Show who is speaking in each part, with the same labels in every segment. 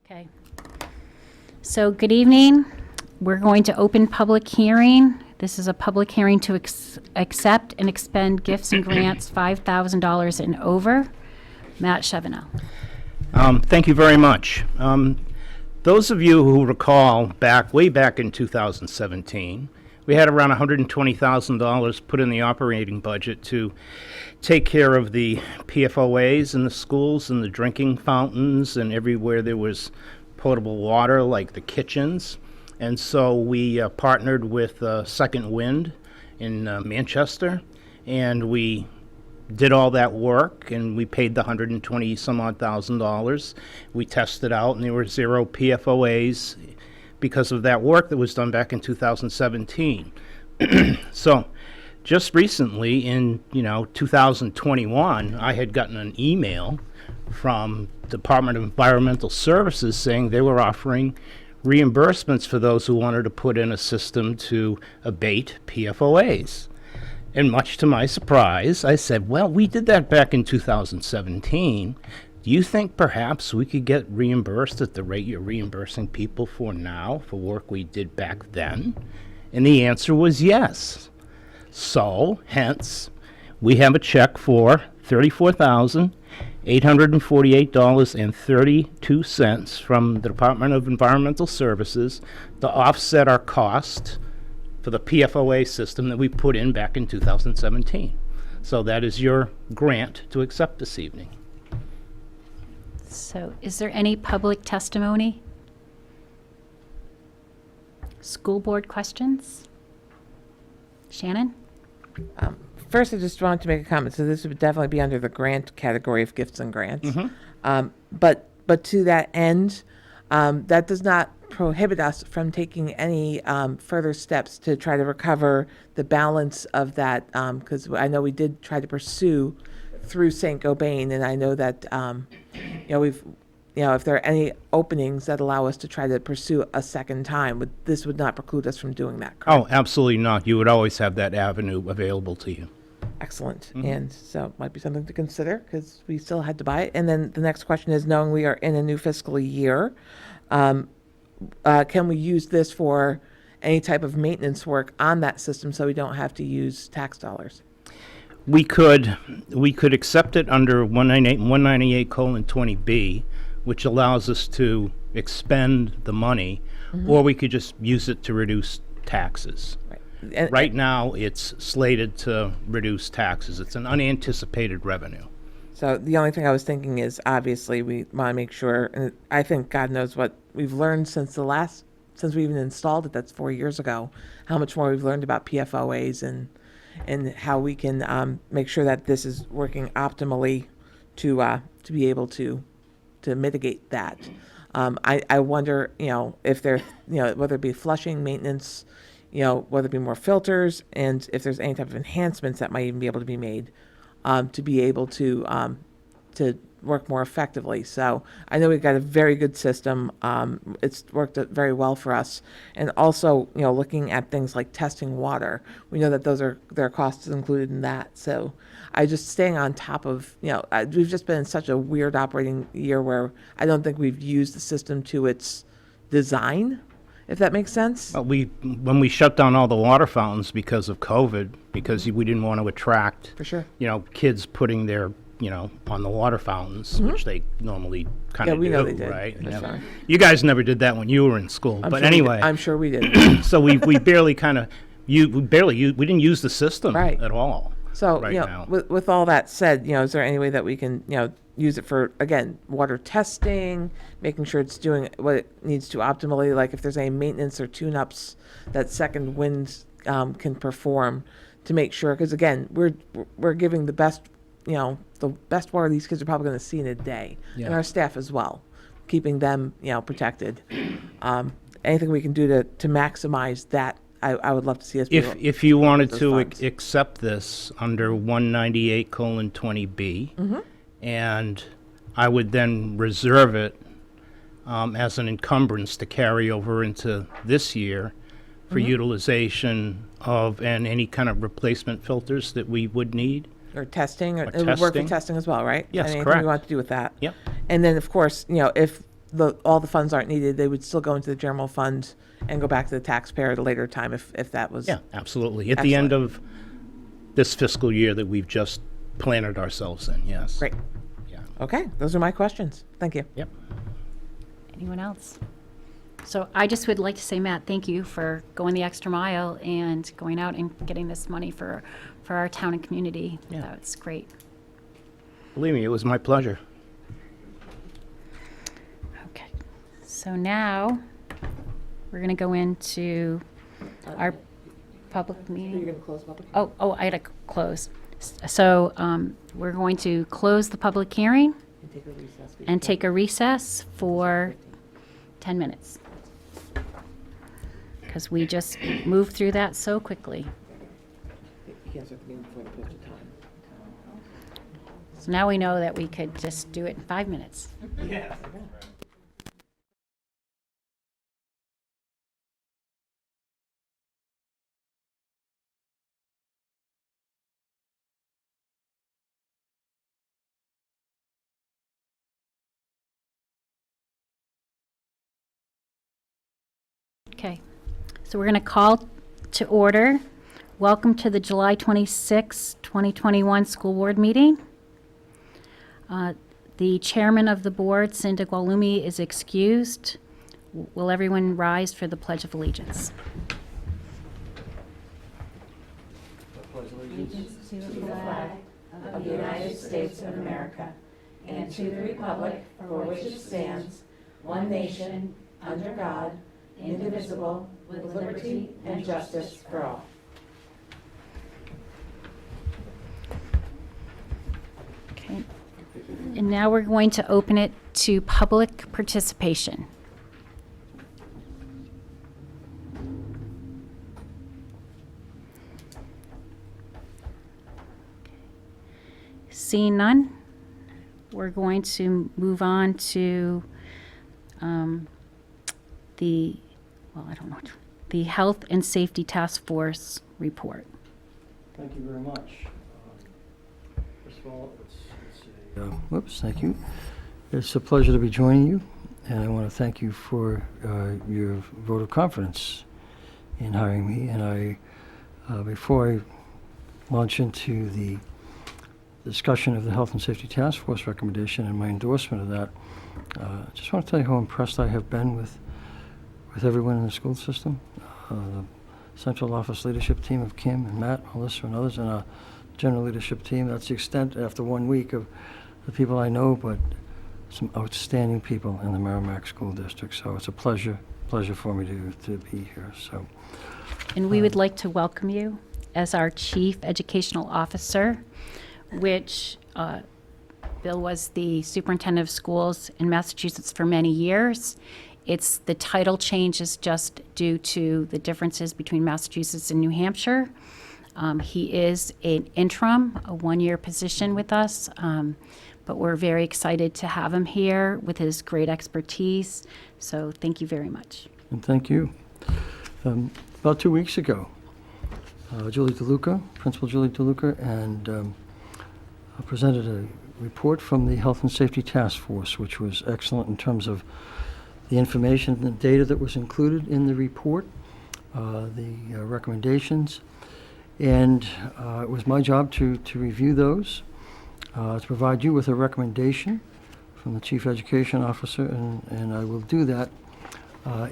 Speaker 1: Okay. So good evening. We're going to open public hearing. This is a public hearing to accept and expend gifts and grants $5,000 and over. Matt Chevenel.
Speaker 2: Thank you very much. Those of you who recall way back in 2017, we had around $120,000 put in the operating budget to take care of the PFOAs in the schools and the drinking fountains and everywhere there was potable water, like the kitchens. And so we partnered with Second Wind in Manchester, and we did all that work, and we paid the $120,000. We tested out, and there were 0 PFOAs because of that work that was done back in 2017. So just recently in 2021, I had gotten an email from Department of Environmental Services saying they were offering reimbursements for those who wanted to put in a system to abate PFOAs. And much to my surprise, I said, well, we did that back in 2017. Do you think perhaps we could get reimbursed at the rate you're reimbursing people for now for work we did back then? And the answer was yes. So, hence, we have a check for $34,848.32 from the Department of Environmental Services to offset our cost for the PFOA system that we put in back in 2017. So that is your grant to accept this evening.
Speaker 1: So is there any public testimony? School board questions? Shannon?
Speaker 3: First, I just wanted to make a comment. So this would definitely be under the grant category of gifts and grants. But to that end, that does not prohibit us from taking any further steps to try to recover the balance of that, because I know we did try to pursue through St. Gobain, and I know that if there are any openings that allow us to try to pursue a second time, this would not preclude us from doing that. Correct?
Speaker 2: Oh, absolutely not. You would always have that avenue available to you.
Speaker 3: Excellent. And so it might be something to consider because we still had to buy it. And then the next question is, knowing we are in a new fiscal year, can we use this for any type of maintenance work on that system so we don't have to use tax dollars?
Speaker 2: We could accept it under 198:20B, which allows us to expend the money, or we could just use it to reduce taxes.
Speaker 3: Right.
Speaker 2: Right now, it's slated to reduce taxes. It's an unanticipated revenue.
Speaker 3: So the only thing I was thinking is, obviously, we want to make sure, and I think God knows what we've learned since we even installed it, that's 4 years ago, how much more we've learned about PFOAs and how we can make sure that this is working optimally to be able to mitigate that. I wonder, if there, whether it be flushing, maintenance, whether it be more filters, and if there's any type of enhancements that might even be able to be made to be able to work more effectively. So I know we've got a very good system. It's worked out very well for us. And also, looking at things like testing water, we know that there are costs included in that. So I just staying on top of, we've just been in such a weird operating year where I don't think we've used the system to its design, if that makes sense.
Speaker 2: When we shut down all the water fountains because of COVID, because we didn't want to attract,
Speaker 3: For sure.
Speaker 2: Kids putting their on the water fountains, which they normally kind of
Speaker 3: we
Speaker 2: do,
Speaker 3: know they did,
Speaker 2: right?
Speaker 3: for sure.
Speaker 2: You guys never did that when you were in school, but anyway.
Speaker 3: I'm sure we did.
Speaker 2: So we barely we didn't use the system
Speaker 3: Right.
Speaker 2: at all.
Speaker 3: So,
Speaker 2: right now.
Speaker 3: with all that said, is there any way that we can, use it for, again, water testing, making sure it's doing what it needs to optimally, like if there's any maintenance or tune-ups that Second Wind can perform to make sure, because again, we're giving the best, the best water these kids are probably going to see in a day,
Speaker 2: Yeah.
Speaker 3: and our staff as well, keeping them, protected. Anything we can do to maximize that, I would love to see us be able-
Speaker 2: If you wanted
Speaker 3: those
Speaker 2: to
Speaker 3: funds.
Speaker 2: accept this under 198:20B, and I would then reserve it as an encumbrance to carry over into this year for utilization of and any kind of replacement filters that we would need.
Speaker 3: Or testing, or
Speaker 2: Or
Speaker 3: it would work for
Speaker 2: testing.
Speaker 3: testing as well, right?
Speaker 2: Yes,
Speaker 3: Anything
Speaker 2: correct.
Speaker 3: we want to do with that.
Speaker 2: Yep.
Speaker 3: And then, of course, if all the funds aren't needed, they would still go into the general fund and go back to the taxpayer at a later time if that was.
Speaker 2: Yeah, absolutely. At the end of this fiscal year that we've just planted ourselves in, yes.
Speaker 3: Great.
Speaker 2: Yeah.
Speaker 3: Okay, those are my questions. Thank you.
Speaker 2: Yep.
Speaker 1: Anyone else? So I just would like to say, Matt, thank you for going the extra mile and going out and getting this money for our town and community.
Speaker 2: Yeah.
Speaker 1: That's great.
Speaker 2: Believe me, it was my pleasure.
Speaker 1: Okay. So now we're going to go into our public meeting.
Speaker 3: going to close public?
Speaker 1: Oh, I had to close. So we're going to close the public hearing and take a recess for 10 minutes. Because we just moved through that so quickly. So now we know that we could just do it in 5 minutes. Okay, so we're going to call to order. Welcome to the July 26, 2021 school board meeting. The chairman of the board, Cinda Gualumi, is excused. Will everyone rise for the Pledge of Allegiance?
Speaker 4: Of the United States of America and to the republic for which it stands, one nation, under God, indivisible, with liberty and justice for all.
Speaker 1: Okay. And now we're going to open it to public participation. Seeing none, we're going to move on to the Health and Safety Task Force report.
Speaker 5: Thank you very much. First of all, whoops, thank you. It's a pleasure to be joining you, and I want to thank you for your vote of confidence in hiring me. And before I launch into the discussion of the Health and Safety Task Force recommendation and my endorsement of that, I just want to tell you how impressed I have been with everyone in the school system, the central office leadership team of Kim and Matt, Melissa, and others, and our general leadership team. That's the extent, after 1 week, of the people I know, but some outstanding people in the Merrimack School District. So it's a pleasure for me to be here. So,
Speaker 1: And we would like to welcome you as our Chief Educational Officer, which Bill was the superintendent of schools in Massachusetts for many years. The title change is just due to the differences between Massachusetts and New Hampshire. He is an interim, a 1-year position with us, but we're very excited to have him here with his great expertise. So thank you very much.
Speaker 5: and thank you. About 2 weeks ago, Julie DeLuca, Principal Julie DeLuca, and presented a report from the Health and Safety Task Force, which was excellent in terms of the information and the data that was included in the report, the recommendations, and it was my job to review those, to provide you with a recommendation from the Chief Education Officer, and I will do that.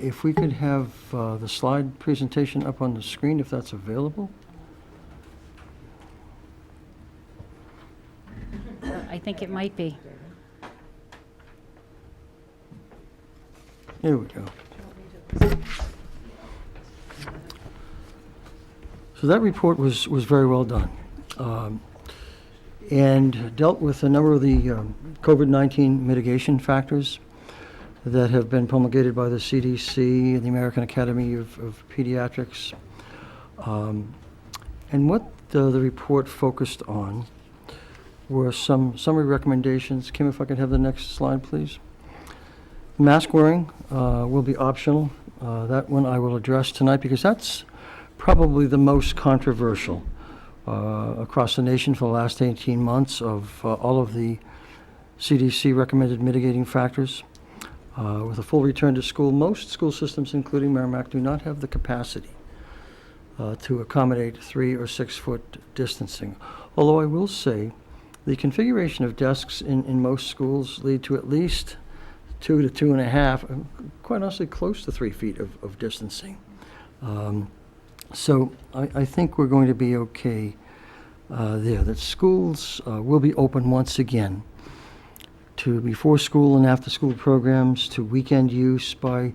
Speaker 5: If we could have the slide presentation up on the screen, if that's available.
Speaker 1: I think it might be.
Speaker 5: Here we go. So that report was very well done, and dealt with a number of the COVID-19 mitigation factors that have been promulgated by the CDC and the American Academy of Pediatrics. And what the report focused on were some summary recommendations. Kim, if I could have the next slide, please. Mask wearing will be optional. That one I will address tonight because that's probably the most controversial across the nation for the last 18 months of all of the CDC recommended mitigating factors. With a full return to school, most school systems, including Merrimack, do not have the capacity to accommodate 3 or 6 foot distancing. Although I will say, the configuration of desks in most schools lead to at least 2 to 2.5, quite honestly, close to 3 feet of distancing. So I think we're going to be okay there. That schools will be open once again to before school and after school programs, to weekend use by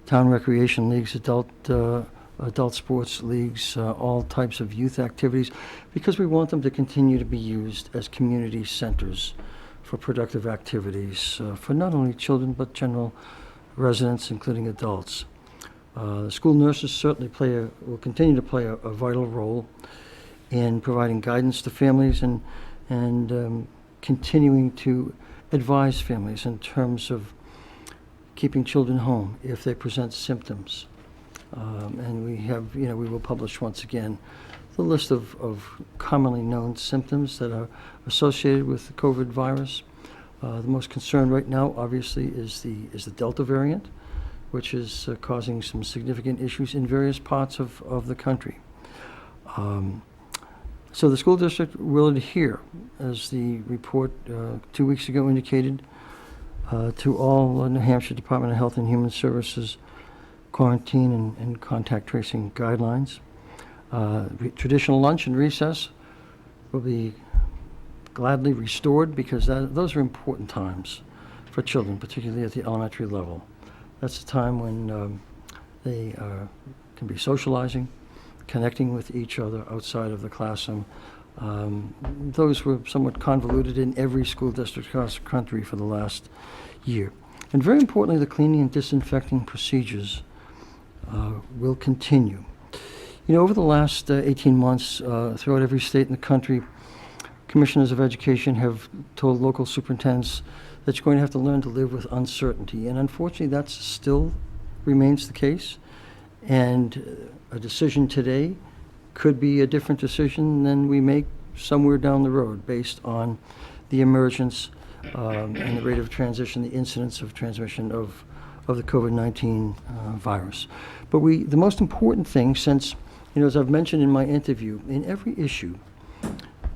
Speaker 5: town recreation leagues, adult sports leagues, all types of youth activities, because we want them to continue to be used as community centers for productive activities for not only children but general residents, including adults. School nurses certainly will continue to play a vital role in providing guidance to families and continuing to advise families in terms of keeping children home if they present symptoms. And we will publish once again the list of commonly known symptoms that are associated with the COVID virus. The most concern right now, obviously, is the Delta variant, which is causing some significant issues in various parts of the country. So the school district will adhere, as the report 2 weeks ago indicated, to all New Hampshire Department of Health and Human Services quarantine and contact tracing guidelines. Traditional lunch and recess will be gladly restored because those are important times for children, particularly at the elementary level. That's the time when they can be socializing, connecting with each other outside of the classroom. Those were somewhat convoluted in every school district across the country for the last year. And very importantly, the cleaning and disinfecting procedures will continue. Over the last 18 months, throughout every state in the country, commissioners of education have told local superintendents that you're going to have to learn to live with uncertainty. And unfortunately, that still remains the case. And a decision today could be a different decision than we make somewhere down the road based on the emergence and the rate of transition, the incidence of transmission of the COVID-19 virus. But the most important thing, since, as I've mentioned in my interview, in every issue,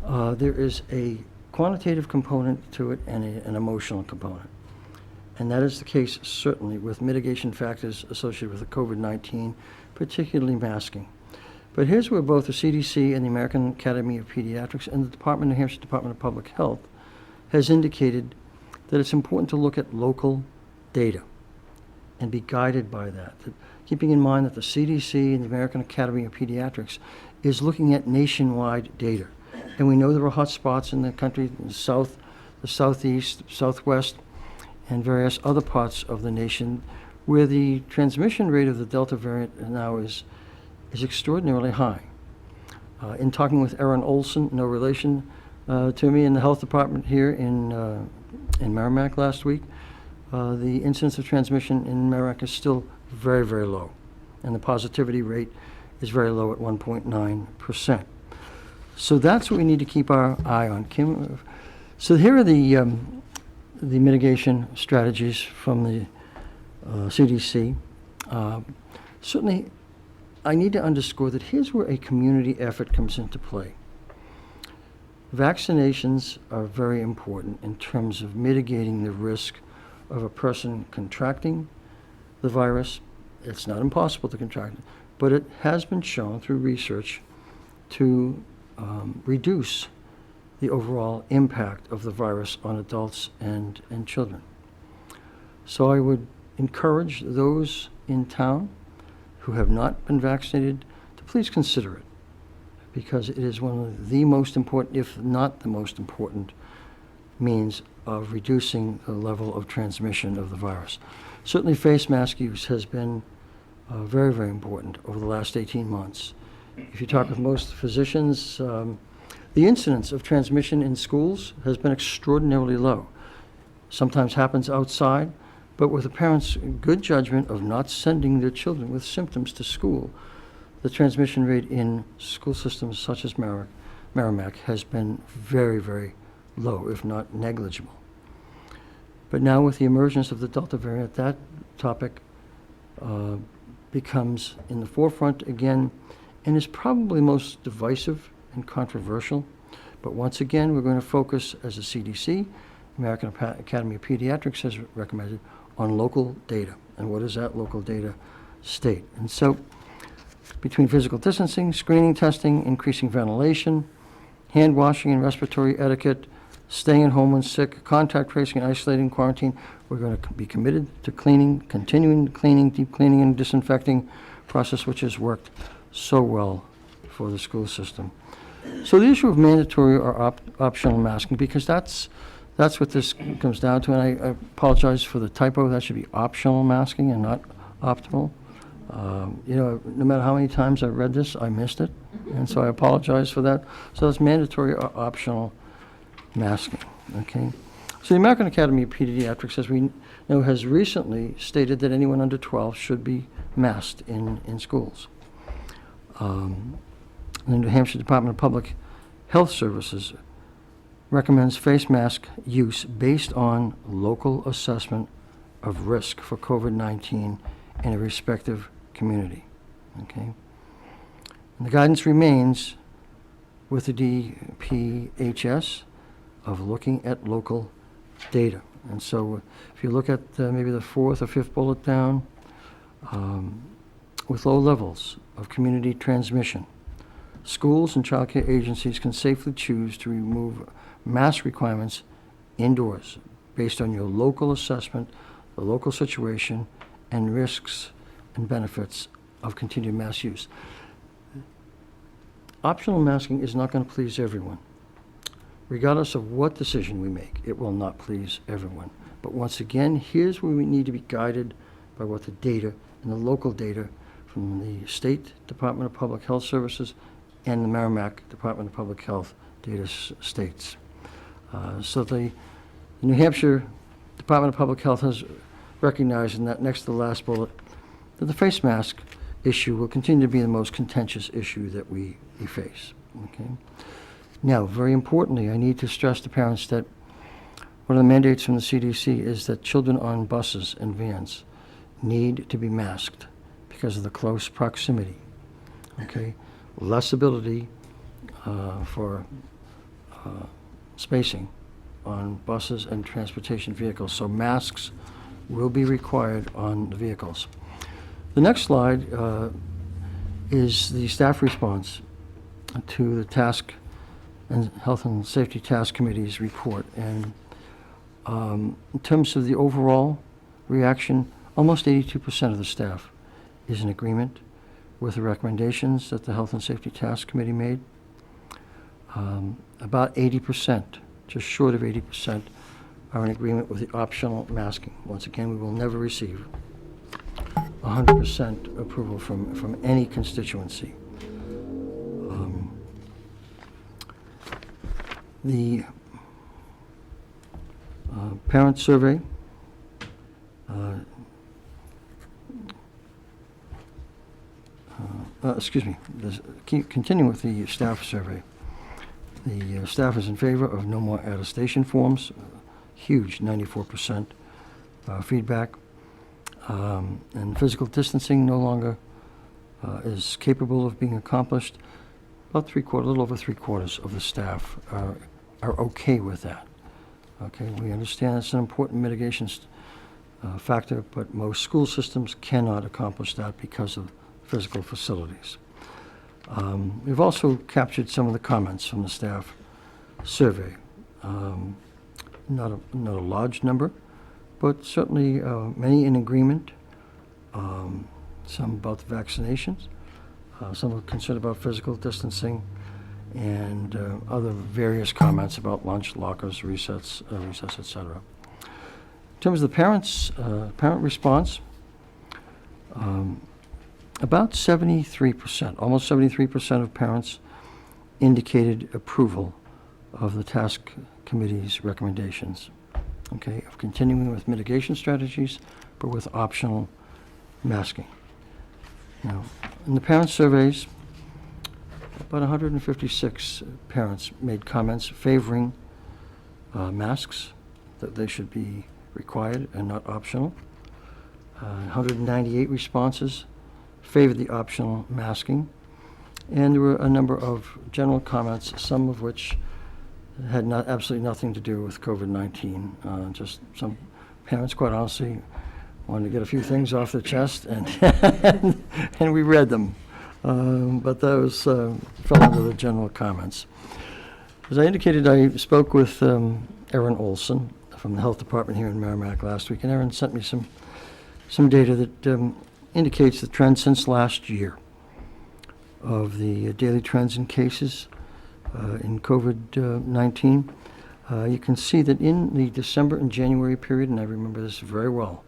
Speaker 5: there is a quantitative component to it and an emotional component. And that is the case, certainly, with mitigation factors associated with the COVID-19, particularly masking. But here's where both the CDC and the American Academy of Pediatrics and the New Hampshire Department of Public Health has indicated that it's important to look at local data and be guided by that. Keeping in mind that the CDC and the American Academy of Pediatrics is looking at nationwide data. And we know there are hot spots in the country, in the south, the southeast, southwest, and various other parts of the nation where the transmission rate of the Delta variant now is extraordinarily high. In talking with Erin Olson, no relation to me, in the health department here in Merrimack last week, the incidence of transmission in Merrimack is still very, very low, and the positivity rate is very low at 1.9%. So that's what we need to keep our eye on. Kim, so here are the mitigation strategies from the CDC. Certainly, I need to underscore that here's where a community effort comes into play. Vaccinations are very important in terms of mitigating the risk of a person contracting the virus. It's not impossible to contract it, but it has been shown through research to reduce the overall impact of the virus on adults and children. So I would encourage those in town who have not been vaccinated to please consider it, because it is one of the most important, if not the most important, means of reducing the level of transmission of the virus. Certainly face mask use has been very, very important over the last 18 months. If you talk with most physicians, the incidence of transmission in schools has been extraordinarily low. Sometimes happens outside, but with the parents' good judgment of not sending their children with symptoms to school, the transmission rate in school systems such as Merrimack has been very, very low, if not negligible. But now with the emergence of the Delta variant, that topic becomes in the forefront again and is probably most divisive and controversial. But once again, we're going to focus, as the CDC, American Academy of Pediatrics has recommended, on local data. And what does that local data state? And so between physical distancing, screening, testing, increasing ventilation, hand washing and respiratory etiquette, staying at home when sick, contact tracing and isolating quarantine, we're going to be committed to cleaning, continuing cleaning, deep cleaning and disinfecting process, which has worked so well for the school system. So the issue of mandatory or optional masking, because that's what this comes down to, and I apologize for the typo. That should be optional masking and not optimal. No matter how many times I've read this, I missed it, and so I apologize for that. So it's mandatory or optional masking, okay? So the American Academy of Pediatrics, as we know, has recently stated that anyone under 12 should be masked in schools. The New Hampshire Department of Public Health Services recommends face mask use based on local assessment of risk for COVID-19 in a respective community, okay? And the guidance remains with the DPHS of looking at local data. And so if you look at maybe the fourth or fifth bullet down, with low levels of community transmission, schools and child care agencies can safely choose to remove mask requirements indoors based on your local assessment, the local situation, and risks and benefits of continued mask use. Optional masking is not going to please everyone. Regardless of what decision we make, it will not please everyone. But once again, here's where we need to be guided by what the data and the local data from the State Department of Public Health Services and the Merrimack Department of Public Health data states. So the New Hampshire Department of Public Health has recognized in that next to the last bullet that the face mask issue will continue to be the most contentious issue that we face. Okay. Now, very importantly, I need to stress to parents that one of the mandates from the CDC is that children on buses and vans need to be masked because of the close proximity. Okay, less ability for spacing on buses and transportation vehicles, so masks will be required on the vehicles. The next slide is the staff response to the Task and Health and Safety Task Committee's report. And in terms of the overall reaction, almost 82% of the staff is in agreement with the recommendations that the Health and Safety Task Committee made. About 80%, just short of 80%, are in agreement with the optional masking. Once again, we will never receive 100% approval from any constituency. The parent survey continuing with the staff survey. The staff is in favor of no more attestation forms, huge 94% feedback, and physical distancing no longer is capable of being accomplished. About a little over three-quarters of the staff are okay with that. Okay, we understand it's an important mitigation factor, but most school systems cannot accomplish that because of physical facilities. We've also captured some of the comments from the staff survey. Not a large number, but certainly many in agreement. Some about the vaccinations, some are concerned about physical distancing, and other various comments about lunch, lockers, recess, etc. In terms of the parent response, about 73%, almost 73% of parents indicated approval of the task committee's recommendations, okay, of continuing with mitigation strategies, but with optional masking. Now, in the parent surveys, about 156 parents made comments favoring masks, that they should be required and not optional. 198 responses favored the optional masking. And there were a number of general comments, some of which had absolutely nothing to do with COVID-19. Just some parents, quite honestly, wanted to get a few things off their chest, and and we read them. But those fell under the general comments. As I indicated, I spoke with Erin Olson from the Health Department here in Merrimack last week, and Erin sent me some data that indicates the trend since last year of the daily trends in cases in COVID-19. You can see that in the December and January period, and I remember this very well,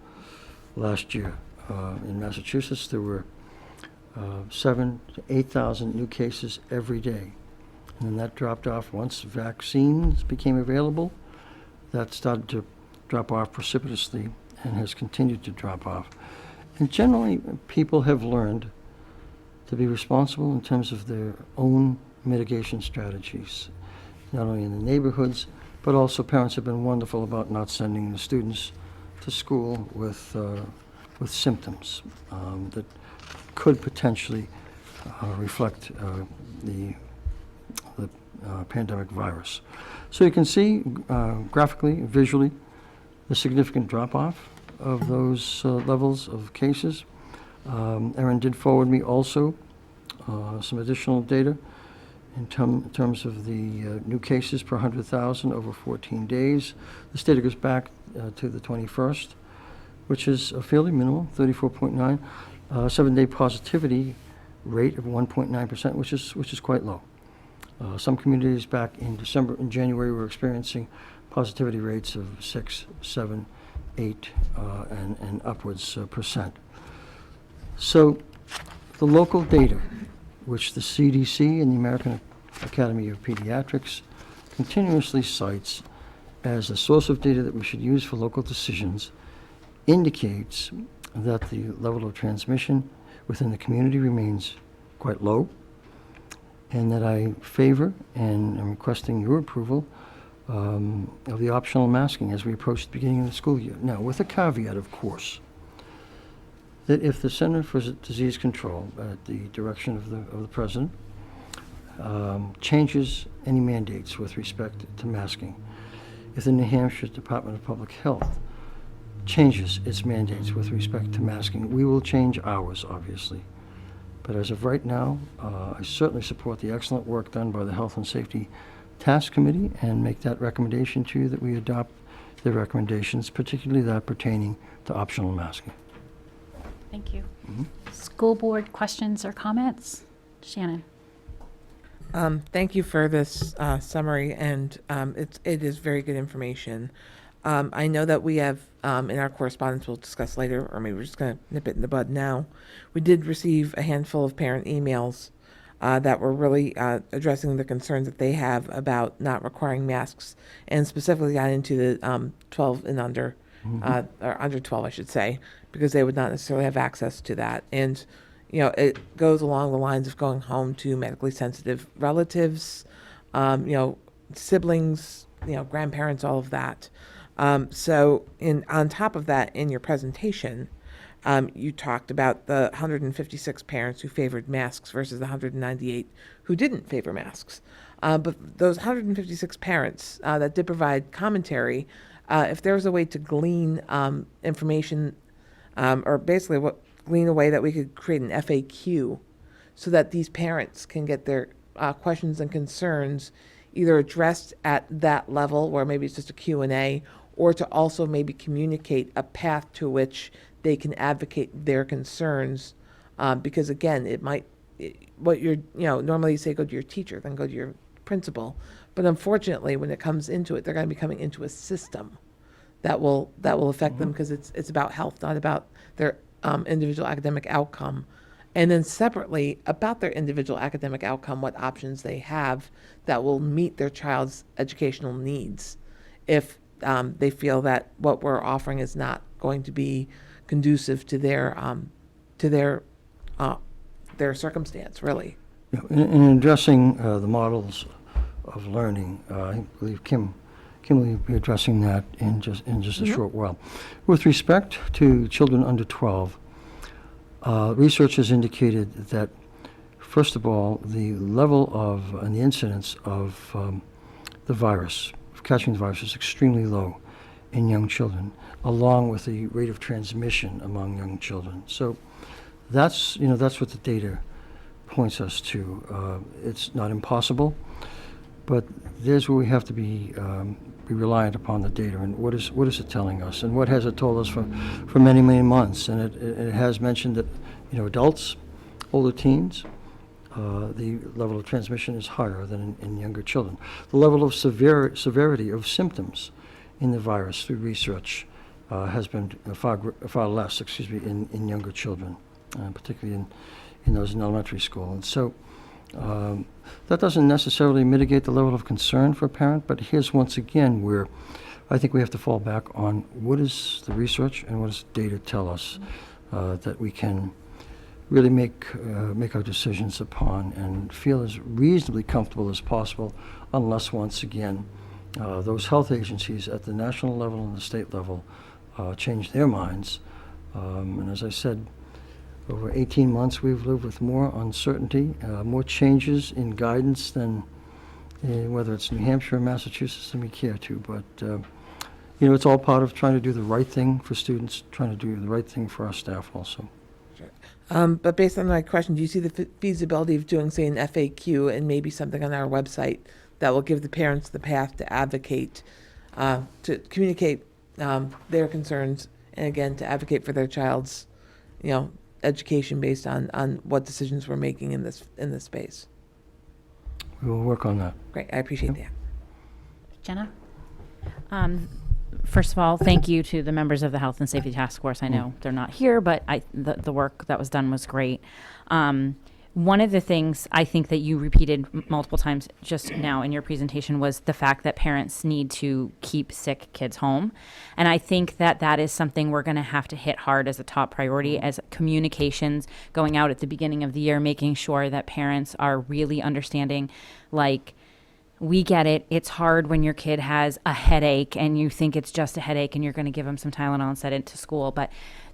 Speaker 5: last year in Massachusetts, there were 7,000 to 8,000 new cases every day. And then that dropped off once vaccines became available. That started to drop off precipitously and has continued to drop off. And generally, people have learned to be responsible in terms of their own mitigation strategies, not only in the neighborhoods, but also parents have been wonderful about not sending the students to school with symptoms that could potentially reflect the pandemic virus. So you can see graphically, visually, the significant drop-off of those levels of cases. Erin did forward me also some additional data in terms of the new cases per 100,000 over 14 days. This data goes back to the 21st, which is a fairly minimal, 34.9. 7-day positivity rate of 1.9%, which is quite low. Some communities back in December and January were experiencing positivity rates of 6, 7, 8, and upwards percent. So the local data, which the CDC and the American Academy of Pediatrics continuously cites as a source of data that we should use for local decisions, indicates that the level of transmission within the community remains quite low, and that I favor and am requesting your approval of the optional masking as we approach the beginning of the school year. Now, with a caveat, of course, that if the Center for Disease Control, at the direction of the President, changes any mandates with respect to masking, if the New Hampshire Department of Public Health changes its mandates with respect to masking, we will change ours, obviously. But as of right now, I certainly support the excellent work done by the Health and Safety Task Committee and make that recommendation to you that we adopt their recommendations, particularly that pertaining to optional masking.
Speaker 1: Thank you. School board questions or comments? Shannon?
Speaker 3: Thank you for this summary, and it is very good information. I know that we have, in our correspondence we'll discuss later, or maybe we're just going to nip it in the bud now, we did receive a handful of parent emails that were really addressing the concerns that they have about not requiring masks, and specifically got into the 12 and under, or under 12, I should say, because they would not necessarily have access to that. And, you know, it goes along the lines of going home to medically sensitive relatives, you know, siblings, you know, grandparents, all of that. So on top of that, in your presentation, you talked about the 156 parents who favored masks versus the 198 who didn't favor masks. But those 156 parents that did provide commentary, if there was a way to glean information, or basically glean a way that we could create an FAQ so that these parents can get their questions and concerns either addressed at that level, where maybe it's just a Q&A, or to also maybe communicate a path to which they can advocate their concerns. Because again, normally you say go to your teacher, then go to your principal. But unfortunately, when it comes into it, they're going to be coming into a system that will affect them, because it's about health, not about their individual academic outcome. And then separately, about their individual academic outcome, what options they have that will meet their child's educational needs if they feel that what we're offering is not going to be conducive to their circumstance, really.
Speaker 5: In addressing the models of learning, I believe Kim Kimberly will be addressing that in just a short while. With respect to children under 12, research has indicated that, first of all, the level of and the incidence of the virus, of catching the virus, is extremely low in young children, along with the rate of transmission among young children. So that's what the data points us to. It's not impossible, but there's where we have to be reliant upon the data. And what is it telling us, and what has it told us for many, many months? And it has mentioned that adults, older teens, the level of transmission is higher than in younger children. The level of severity of symptoms in the virus through research has been far less, in younger children, particularly in those in elementary school. And so that doesn't necessarily mitigate the level of concern for a parent, but here's once again where I think we have to fall back on what is the research and what does data tell us that we can really make our decisions upon and feel as reasonably comfortable as possible, unless once again those health agencies at the national level and the state level change their minds. And as I said, over 18 months we've lived with more uncertainty, more changes in guidance than whether it's New Hampshire or Massachusetts than we care to. But it's all part of trying to do the right thing for students, trying to do the right thing for our staff also.
Speaker 3: But based on my question, do you see the feasibility of doing, say, an FAQ and maybe something on our website that will give the parents the path to advocate, to communicate their concerns, and again, to advocate for their child's, education based on what decisions we're making in this space?
Speaker 5: We will work on that.
Speaker 3: Great, I appreciate that.
Speaker 1: Jenna?
Speaker 6: First of all, thank you to the members of the Health and Safety Task Force. I know they're not here, but the work that was done was great. One of the things I think that you repeated multiple times just now in your presentation was the fact that parents need to keep sick kids home. And I think that is something we're going to have to hit hard as a top priority, as communications going out at the beginning of the year, making sure that parents are really understanding, like, we get it. It's hard when your kid has a headache and you think it's just a headache and you're going to give them some Tylenol and send it to school. But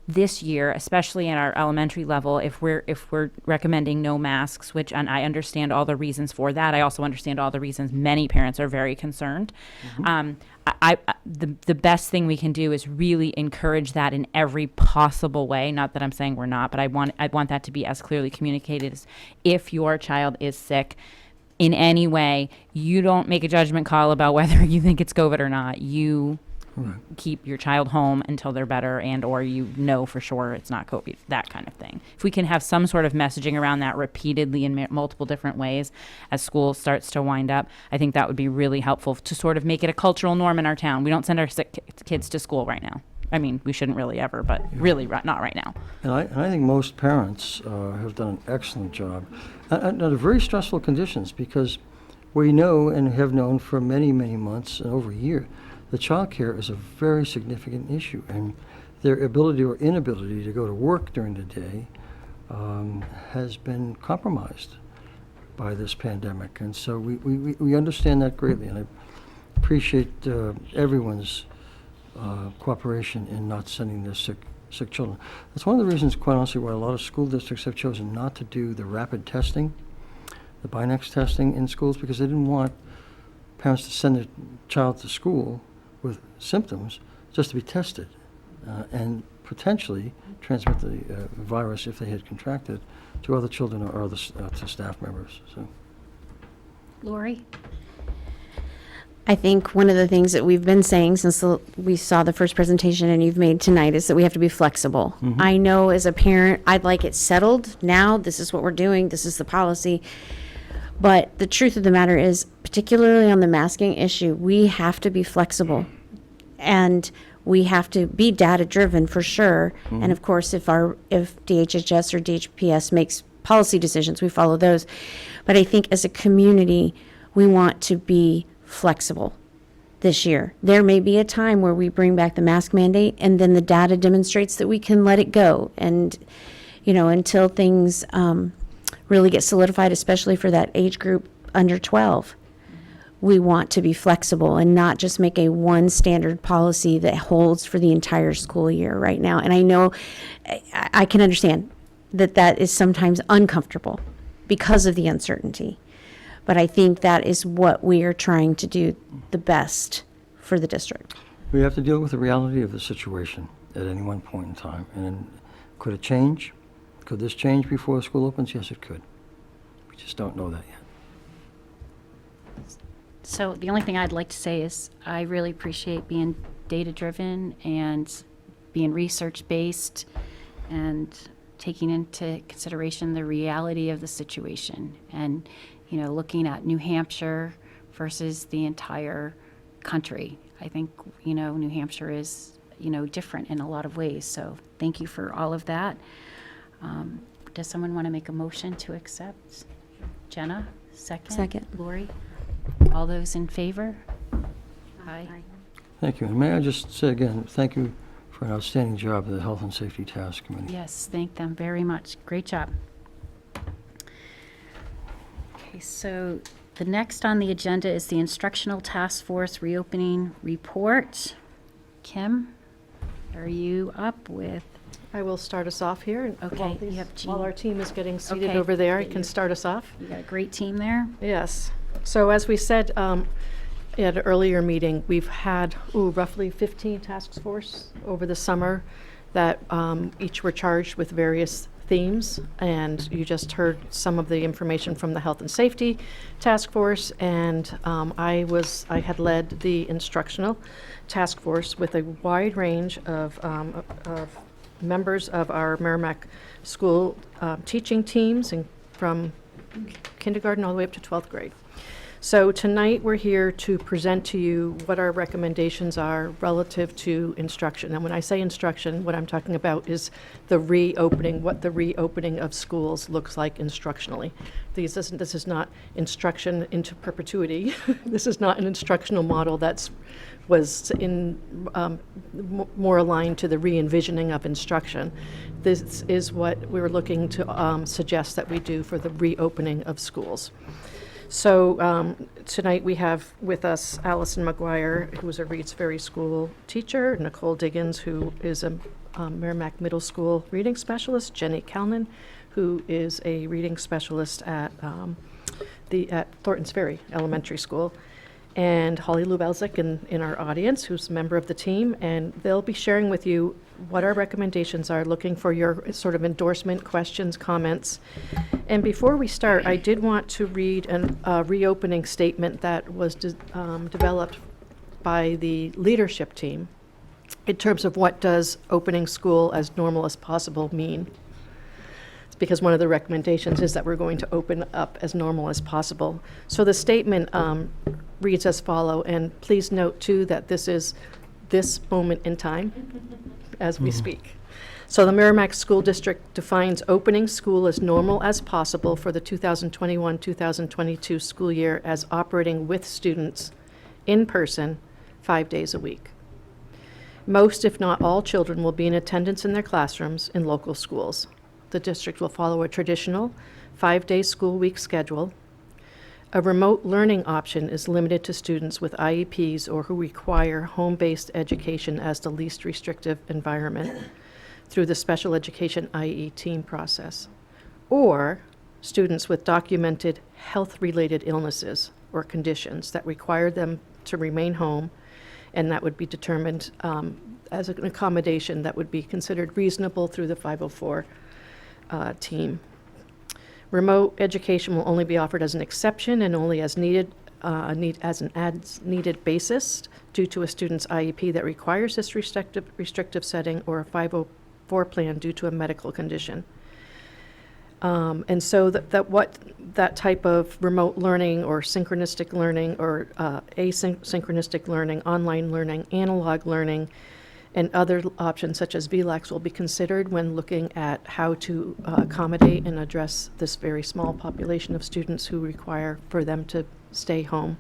Speaker 6: this year, especially at our elementary level, if we're recommending no masks, and I understand all the reasons for that, I also understand all the reasons many parents are very concerned. The best thing we can do is really encourage that in every possible way. Not that I'm saying we're not, but I want that to be as clearly communicated as, if your child is sick in any way, you don't make a judgment call about whether you think it's COVID or not. You keep your child home until they're better, and or for sure it's not COVID, that kind of thing. If we can have some sort of messaging around that repeatedly in multiple different ways as school starts to wind up, I think that would be really helpful to sort of make it a cultural norm in our town. We don't send our sick kids to school right now. I mean, we shouldn't really ever, but really not right now.
Speaker 5: And I think most parents have done an excellent job under very stressful conditions, because we know and have known for many, many months and over a year that child care is a very significant issue, and their ability or inability to go to work during the day has been compromised by this pandemic. And so we understand that greatly, and I appreciate everyone's cooperation in not sending their sick children. That's one of the reasons, quite honestly, why a lot of school districts have chosen not to do the rapid testing, the Binax testing in schools, because they didn't want parents to send their child to school with symptoms just to be tested and potentially transmit the virus, if they had contracted, to other children or other to staff members. So,
Speaker 1: Lori?
Speaker 7: I think one of the things that we've been saying since we saw the first presentation and you've made tonight is that we have to be flexible. I know as a parent, I'd like it settled now. This is what we're doing. This is the policy. But the truth of the matter is, particularly on the masking issue, we have to be flexible. And we have to be data driven for sure. And of course, if DHHS or DHPS makes policy decisions, we follow those. But I think as a community, we want to be flexible this year. There may be a time where we bring back the mask mandate and then the data demonstrates that we can let it go. And, until things really get solidified, especially for that age group under 12, we want to be flexible and not just make a one standard policy that holds for the entire school year right now. And I know, I can understand that that is sometimes uncomfortable because of the uncertainty. But I think that is what we are trying to do the best for the district.
Speaker 5: We have to deal with the reality of the situation at any one point in time. And could it change? Could this change before school opens? Yes, it could. We just don't know that yet.
Speaker 1: So the only thing I'd like to say is I really appreciate being data-driven and being research-based and taking into consideration the reality of the situation and, you know, looking at New Hampshire versus the entire country. I think, you know, New Hampshire is, you know, different in a lot of ways. So thank you for all of that. Does someone want to make a motion to accept? Jenna, second?
Speaker 7: Second.
Speaker 1: Lori? All those in favor? Aye.
Speaker 5: Thank you. And may I just say again, thank you for an outstanding job of the Health and Safety Task Committee.
Speaker 1: Yes, thank them very much. Great job. Okay, so the next on the agenda is the Instructional Task Force Reopening Report. Kim, are you up with?
Speaker 8: I will start us off here. And
Speaker 1: Okay,
Speaker 8: while
Speaker 1: you
Speaker 8: these-
Speaker 1: have Jean.
Speaker 8: While our team is getting seated
Speaker 1: Okay.
Speaker 8: over there, I can start us off.
Speaker 1: You got a great team there?
Speaker 8: Yes. So as we said at an earlier meeting, we've had roughly 15 task force over the summer that each were charged with various themes. And you just heard some of the information from the Health and Safety Task Force. And I had led the instructional task force with a wide range of members of our Merrimack School teaching teams, and from kindergarten all the way up to 12th grade. So tonight, we're here to present to you what our recommendations are relative to instruction. And when I say instruction, what I'm talking about is the reopening, what the reopening of schools looks like instructionally. This is not instruction into perpetuity. This is not an instructional model was more aligned to the re-envisioning of instruction. This is what we're looking to suggest that we do for the reopening of schools. So tonight we have with us Allison McGuire, who is a Reeds Ferry School teacher, Nicole Diggins, who is a Merrimack Middle School reading specialist, Jenny Kalnin, who is a reading specialist at Thorntons Ferry Elementary School, and Holly Lubelzik in our audience, who's a member of the team, and they'll be sharing with you what our recommendations are, looking for your sort of endorsement, questions, comments. And before we start, I did want to read a reopening statement that was developed by the leadership team in terms of what does opening school as normal as possible mean. It's because one of the recommendations is that we're going to open up as normal as possible. So the statement reads as follow, and please note too that this is this moment in time as we speak. So the Merrimack School District defines opening school as normal as possible for the 2021-2022 school year as operating with students in person 5 days a week. Most, if not all, children will be in attendance in their classrooms in local schools. The district will follow a traditional 5-day school week schedule. A remote learning option is limited to students with IEPs or who require home-based education as the least restrictive environment through the special education IE team process, or students with documented health-related illnesses or conditions that require them to remain home, and that would be determined as an accommodation that would be considered reasonable through the 504 team. Remote education will only be offered as an exception and only as needed, as an as-needed basis due to a student's IEP that requires this restrictive setting, or a 504 plan due to a medical condition. And so that type of remote learning or synchronistic learning or asynchronistic learning, online learning, analog learning, and other options such as VLAX will be considered when looking at how to accommodate and address this very small population of students who require for them to stay home.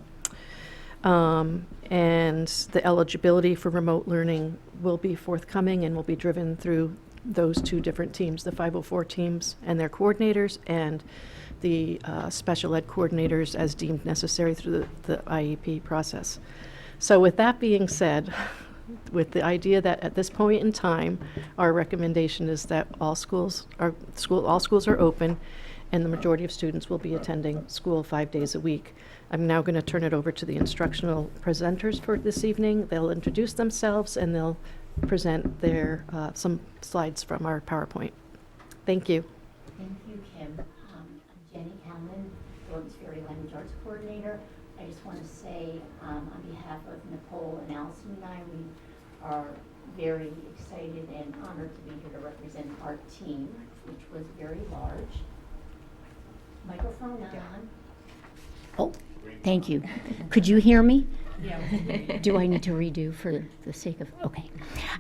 Speaker 8: And the eligibility for remote learning will be forthcoming and will be driven through those two different teams, the 504 teams and their coordinators, and the special ed coordinators as deemed necessary through the IEP process. So with that being said, with the idea that at this point in time, our recommendation is that all schools are open, and the majority of students will be attending school 5 days a week. I'm now going to turn it over to the instructional presenters for this evening. They'll introduce themselves and they'll present their some slides from our PowerPoint. Thank you.
Speaker 9: Thank you, Kim. I'm Jenny Calman, Phillips Ferry Language Arts Coordinator. I just want to say on behalf of Nicole and Allison and I, we are very excited and honored to be here to represent our team, which was very large. Microphone on.
Speaker 10: Oh, thank you. Could you hear me? Yeah. Do I need to redo for the sake of, okay.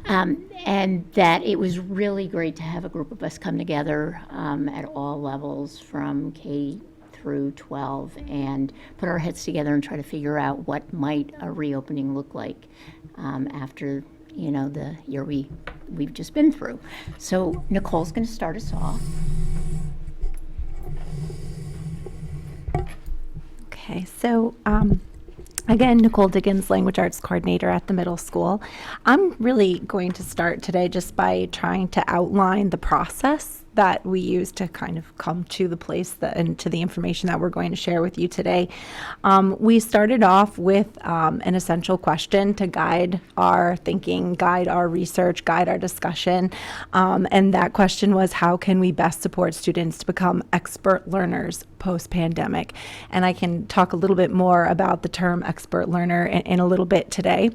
Speaker 10: And that it was really great to have a group of us come together at all levels from K through 12 and put our heads together and try to figure out what might a reopening look like after, you know, the year we've just been through. So Nicole's going to start us off.
Speaker 11: Okay, so again, Nicole Diggins, Language Arts Coordinator at the middle school. I'm really going to start today just by trying to outline the process that we use to kind of come to the place and to the information that we're going to share with you today. We started off with an essential question to guide our thinking, guide our research, guide our discussion. And that question was, how can we best support students to become expert learners post-pandemic? And I can talk a little bit more about the term expert learner in a little bit today.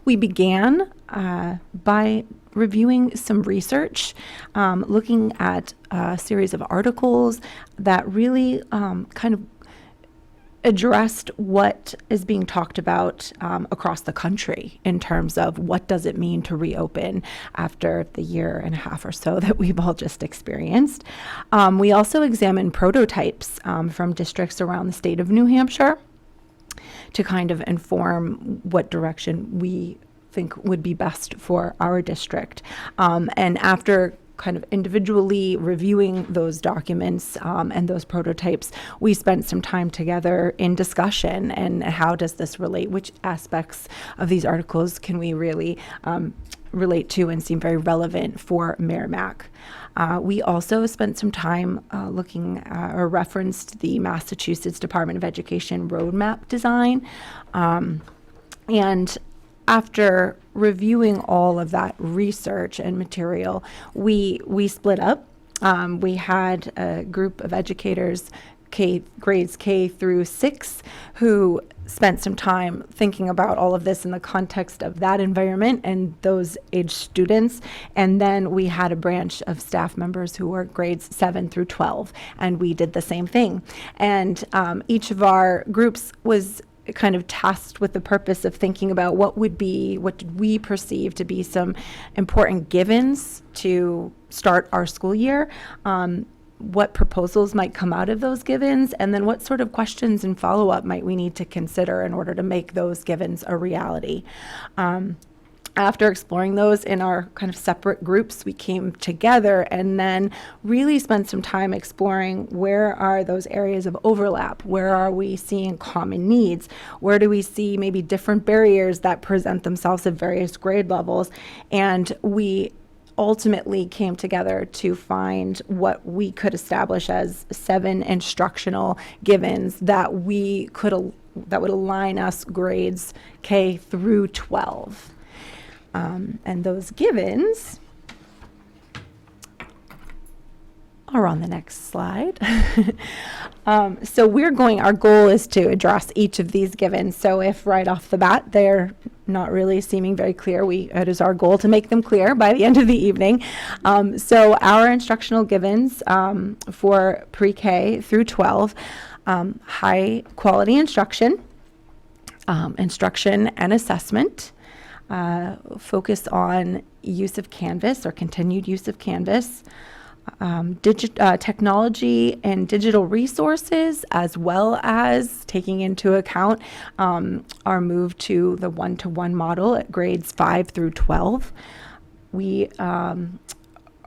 Speaker 11: We began by reviewing some research, looking at a series of articles that really kind of addressed what is being talked about across the country in terms of what does it mean to reopen after the year and a half or so that we've all just experienced. We also examined prototypes from districts around the state of New Hampshire to kind of inform what direction we think would be best for our district. And after kind of individually reviewing those documents and those prototypes, we spent some time together in discussion and how does this relate? Which aspects of these articles can we really relate to and seem very relevant for Merrimack? We also spent some time looking or referenced the Massachusetts Department of Education roadmap design. And after reviewing all of that research and material, we split up. We had a group of educators, grades K through 6, who spent some time thinking about all of this in the context of that environment and those age students. And then we had a branch of staff members who were grades 7 through 12, and we did the same thing. And each of our groups was kind of tasked with the purpose of thinking about what did we perceive to be some important givens to start our school year, what proposals might come out of those givens, and then what sort of questions and follow-up might we need to consider in order to make those givens a reality. After exploring those in our kind of separate groups, we came together and then really spent some time exploring where are those areas of overlap? Where are we seeing common needs? Where do we see maybe different barriers that present themselves at various grade levels? And we ultimately came together to find what we could establish as 7 instructional givens that that would align us grades K through 12. And those givens are on the next slide. So our goal is to address each of these givens. So if right off the bat they're not really seeming very clear, it is our goal to make them clear by the end of the evening. So our instructional givens for pre-K through 12, high quality instruction, instruction and assessment, focus on use of Canvas or continued use of Canvas, technology and digital resources, as well as taking into account our move to the one-to-one model at grades 5 through 12. we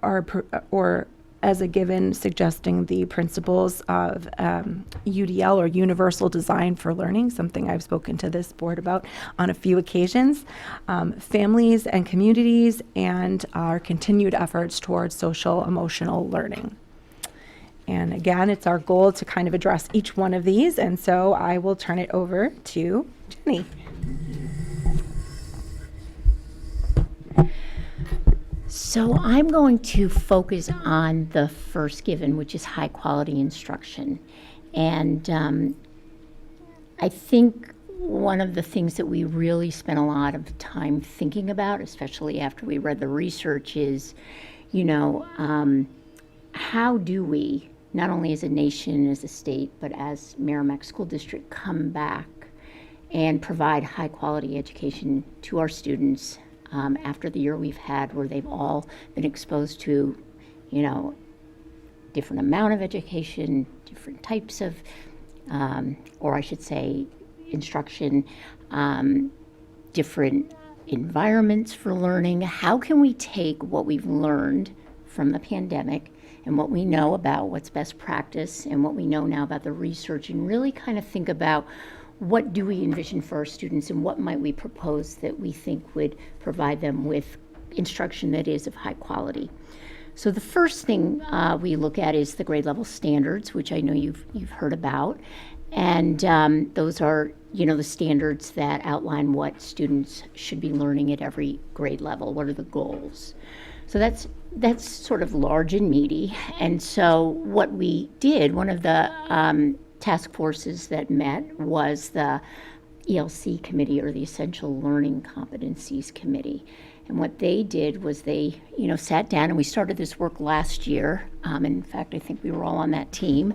Speaker 11: or as a given, suggesting the principles of UDL, or Universal Design for Learning, something I've spoken to this board about on a few occasions, families and communities, and our continued efforts towards social emotional learning. And again, it's our goal to kind of address each one of these, and so I will turn it over to Jenny.
Speaker 10: So I'm going to focus on the first given, which is high quality instruction. And I think one of the things that we really spent a lot of time thinking about, especially after we read the research, is, how do we, not only as a nation, as a state, but as Merrimack School District, come back and provide high quality education to our students after the year we've had, where they've all been exposed to, different amount of education, different types of, or I should say, instruction, different environments for learning. How can we take what we've learned from the pandemic and what we know about what's best practice and what we know now about the research, and really kind of think about what do we envision for our students and what might we propose that we think would provide them with instruction that is of high quality. So the first thing we look at is the grade level standards, which I know you've heard about. And those are, the standards that outline what students should be learning at every grade level. What are the goals? So that's sort of large and meaty. And so what we did, one of the task forces that met was the ELC committee, or the Essential Learning Competencies Committee. And what they did was they, sat down, and we started this work last year. In fact, I think we were all on that team.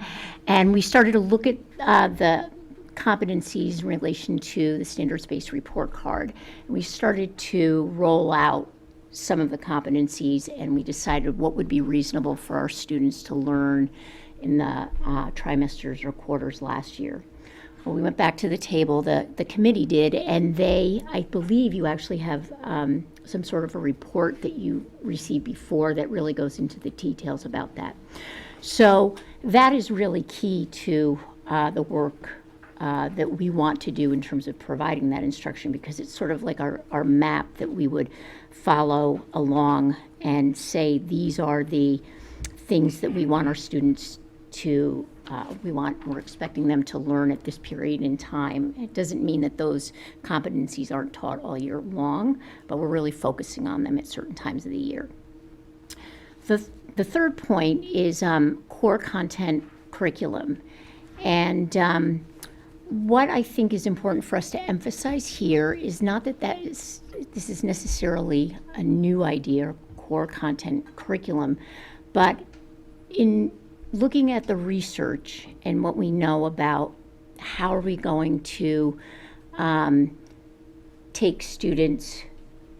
Speaker 10: And we started to look at the competencies in relation to the standards-based report card. And we started to roll out some of the competencies, and we decided what would be reasonable for our students to learn in the trimesters or quarters last year. Well, we went back to the table, the committee did, and I believe you actually have some sort of a report that you received before that really goes into the details about that. So that is really key to the work that we want to do in terms of providing that instruction, because it's sort of like our map that we would follow along and say, these are the things that we want our students to, we're expecting them to learn at this period in time. It doesn't mean that those competencies aren't taught all year long, but we're really focusing on them at certain times of the year. The third point is core content curriculum. And what I think is important for us to emphasize here is not that this is necessarily a new idea, core content curriculum, but in looking at the research and what we know about how are we going to take students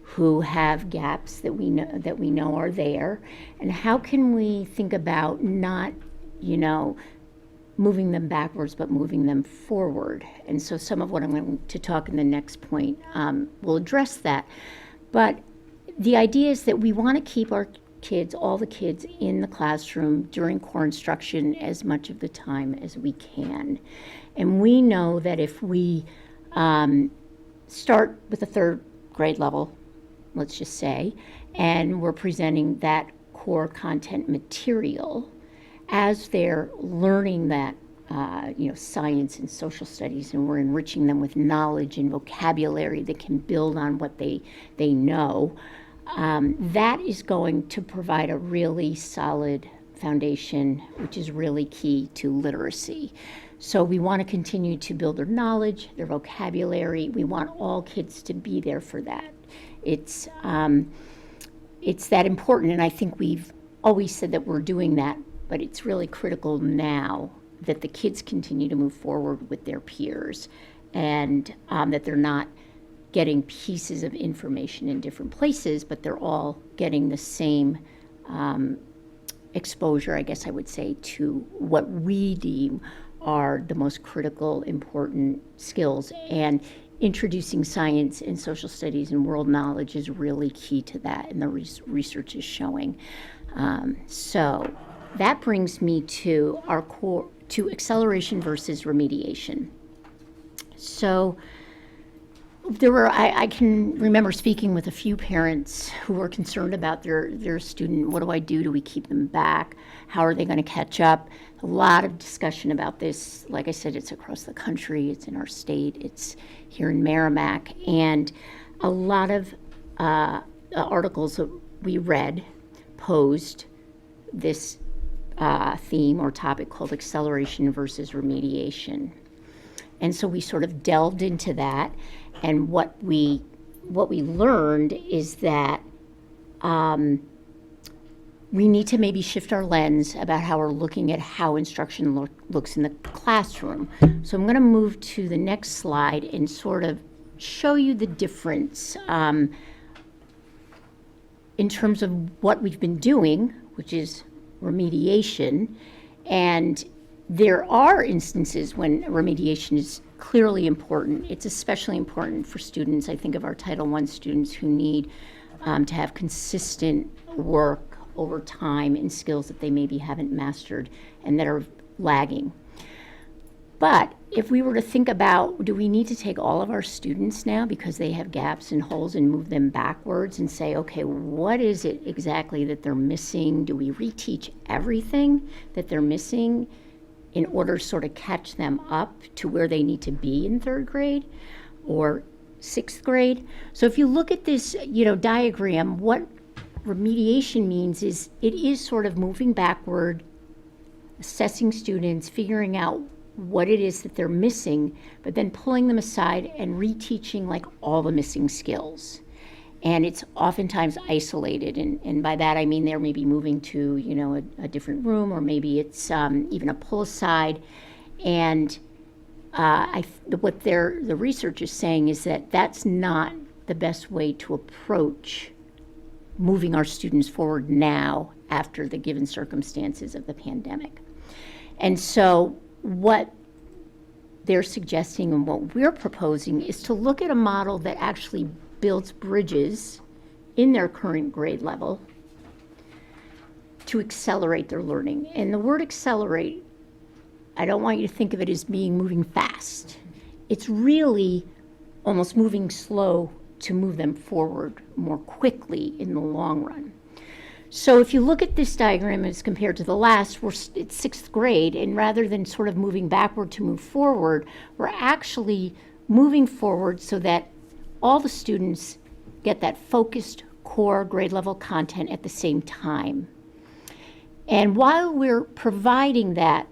Speaker 10: who have gaps that we know are there, and how can we think about not, moving them backwards, but moving them forward. And so some of what I'm going to talk in the next point will address that. But the idea is that we want to keep our kids, all the kids, in the classroom during core instruction as much of the time as we can. And we know that if we start with the third grade level, let's just say, and we're presenting that core content material as they're learning that science and social studies, and we're enriching them with knowledge and vocabulary that can build on what they know, that is going to provide a really solid foundation, which is really key to literacy. So we want to continue to build their knowledge, their vocabulary. We want all kids to be there for that. It's that important, and I think we've always said that we're doing that, but it's really critical now that the kids continue to move forward with their peers, and that they're not getting pieces of information in different places, but they're all getting the same exposure, I guess I would say, to what we deem are the most critical, important skills. And introducing science and social studies and world knowledge is really key to that, and the research is showing. So that brings me to our core, to acceleration versus remediation. So there were, I can remember speaking with a few parents who were concerned about their student. What do I do? Do we keep them back? How are they going to catch up? A lot of discussion about this. Like I said, it's across the country, it's in our state, it's here in Merrimack, and a lot of articles that we read posed this theme or topic called acceleration versus remediation. And so we sort of delved into that, and what we learned is that we need to maybe shift our lens about how we're looking at how instruction looks in the classroom. So I'm going to move to the next slide and sort of show you the difference in terms of what we've been doing, which is remediation. And there are instances when remediation is clearly important. It's especially important for students. I think of our Title I students who need to have consistent work over time in skills that they maybe haven't mastered and that are lagging. But if we were to think about, do we need to take all of our students now because they have gaps and holes and move them backwards and say, okay, what is it exactly that they're missing? Do we reteach everything that they're missing in order to sort of catch them up to where they need to be in third grade or sixth grade? So if you look at this, diagram, what remediation means is it is sort of moving backward, assessing students, figuring out what it is that they're missing, but then pulling them aside and reteaching like all the missing skills. And it's oftentimes isolated, and by that I mean they're maybe moving to a different room, or maybe it's even a pull aside. And what the research is saying is that that's not the best way to approach moving our students forward now after the given circumstances of the pandemic. And so what they're suggesting and what we're proposing is to look at a model that actually builds bridges in their current grade level to accelerate their learning. And the word accelerate, I don't want you to think of it as being moving fast. It's really almost moving slow to move them forward more quickly in the long run. So if you look at this diagram as compared to the last, it's sixth grade, and rather than sort of moving backward to move forward, we're actually moving forward so that all the students get that focused core grade level content at the same time. And while we're providing that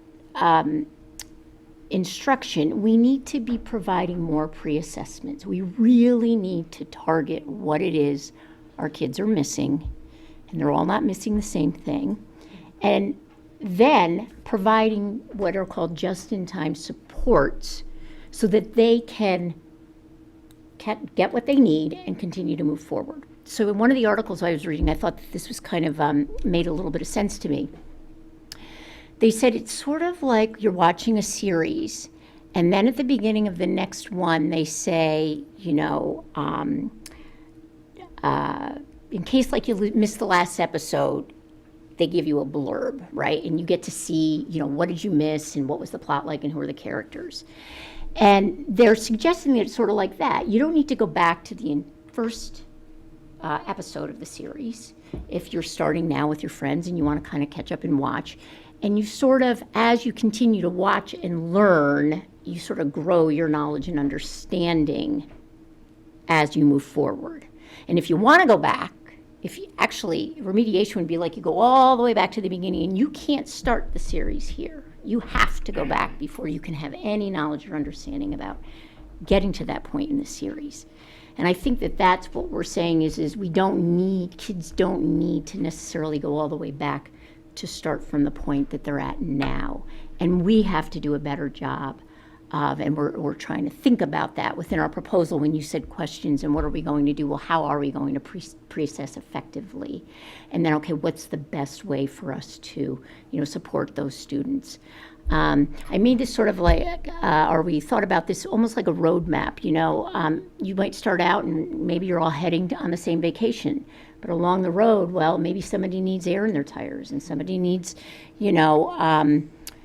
Speaker 10: instruction, we need to be providing more pre-assessments. We really need to target what it is our kids are missing, and they're all not missing the same thing. And then providing what are called just-in-time supports so that they can get what they need and continue to move forward. So in one of the articles I was reading, I thought that this was kind of made a little bit of sense to me. They said it's sort of like you're watching a series, and then at the beginning of the next one, they say, in case like you missed the last episode, they give you a blurb, right? And you get to see, what did you miss and what was the plot like and who are the characters. And they're suggesting that it's sort of like that. You don't need to go back to the first episode of the series if you're starting now with your friends and you want to kind of catch up and watch. And you sort of, as you continue to watch and learn, you sort of grow your knowledge and understanding as you move forward. And if you want to go back, remediation would be like you go all the way back to the beginning, and you can't start the series here. You have to go back before you can have any knowledge or understanding about getting to that point in the series. And I think that that's what we're saying is kids don't need to necessarily go all the way back to start from the point that they're at now. And we have to do a better job of, and we're trying to think about that within our proposal. When you said questions and what are we going to do? Well, how are we going to pre-assess effectively? And then, okay, what's the best way for us to, support those students? I made this sort of like, or we thought about this almost like a roadmap, you know. You might start out and maybe you're all heading on the same vacation, but along the road, well, maybe somebody needs air in their tires and somebody needs, you know,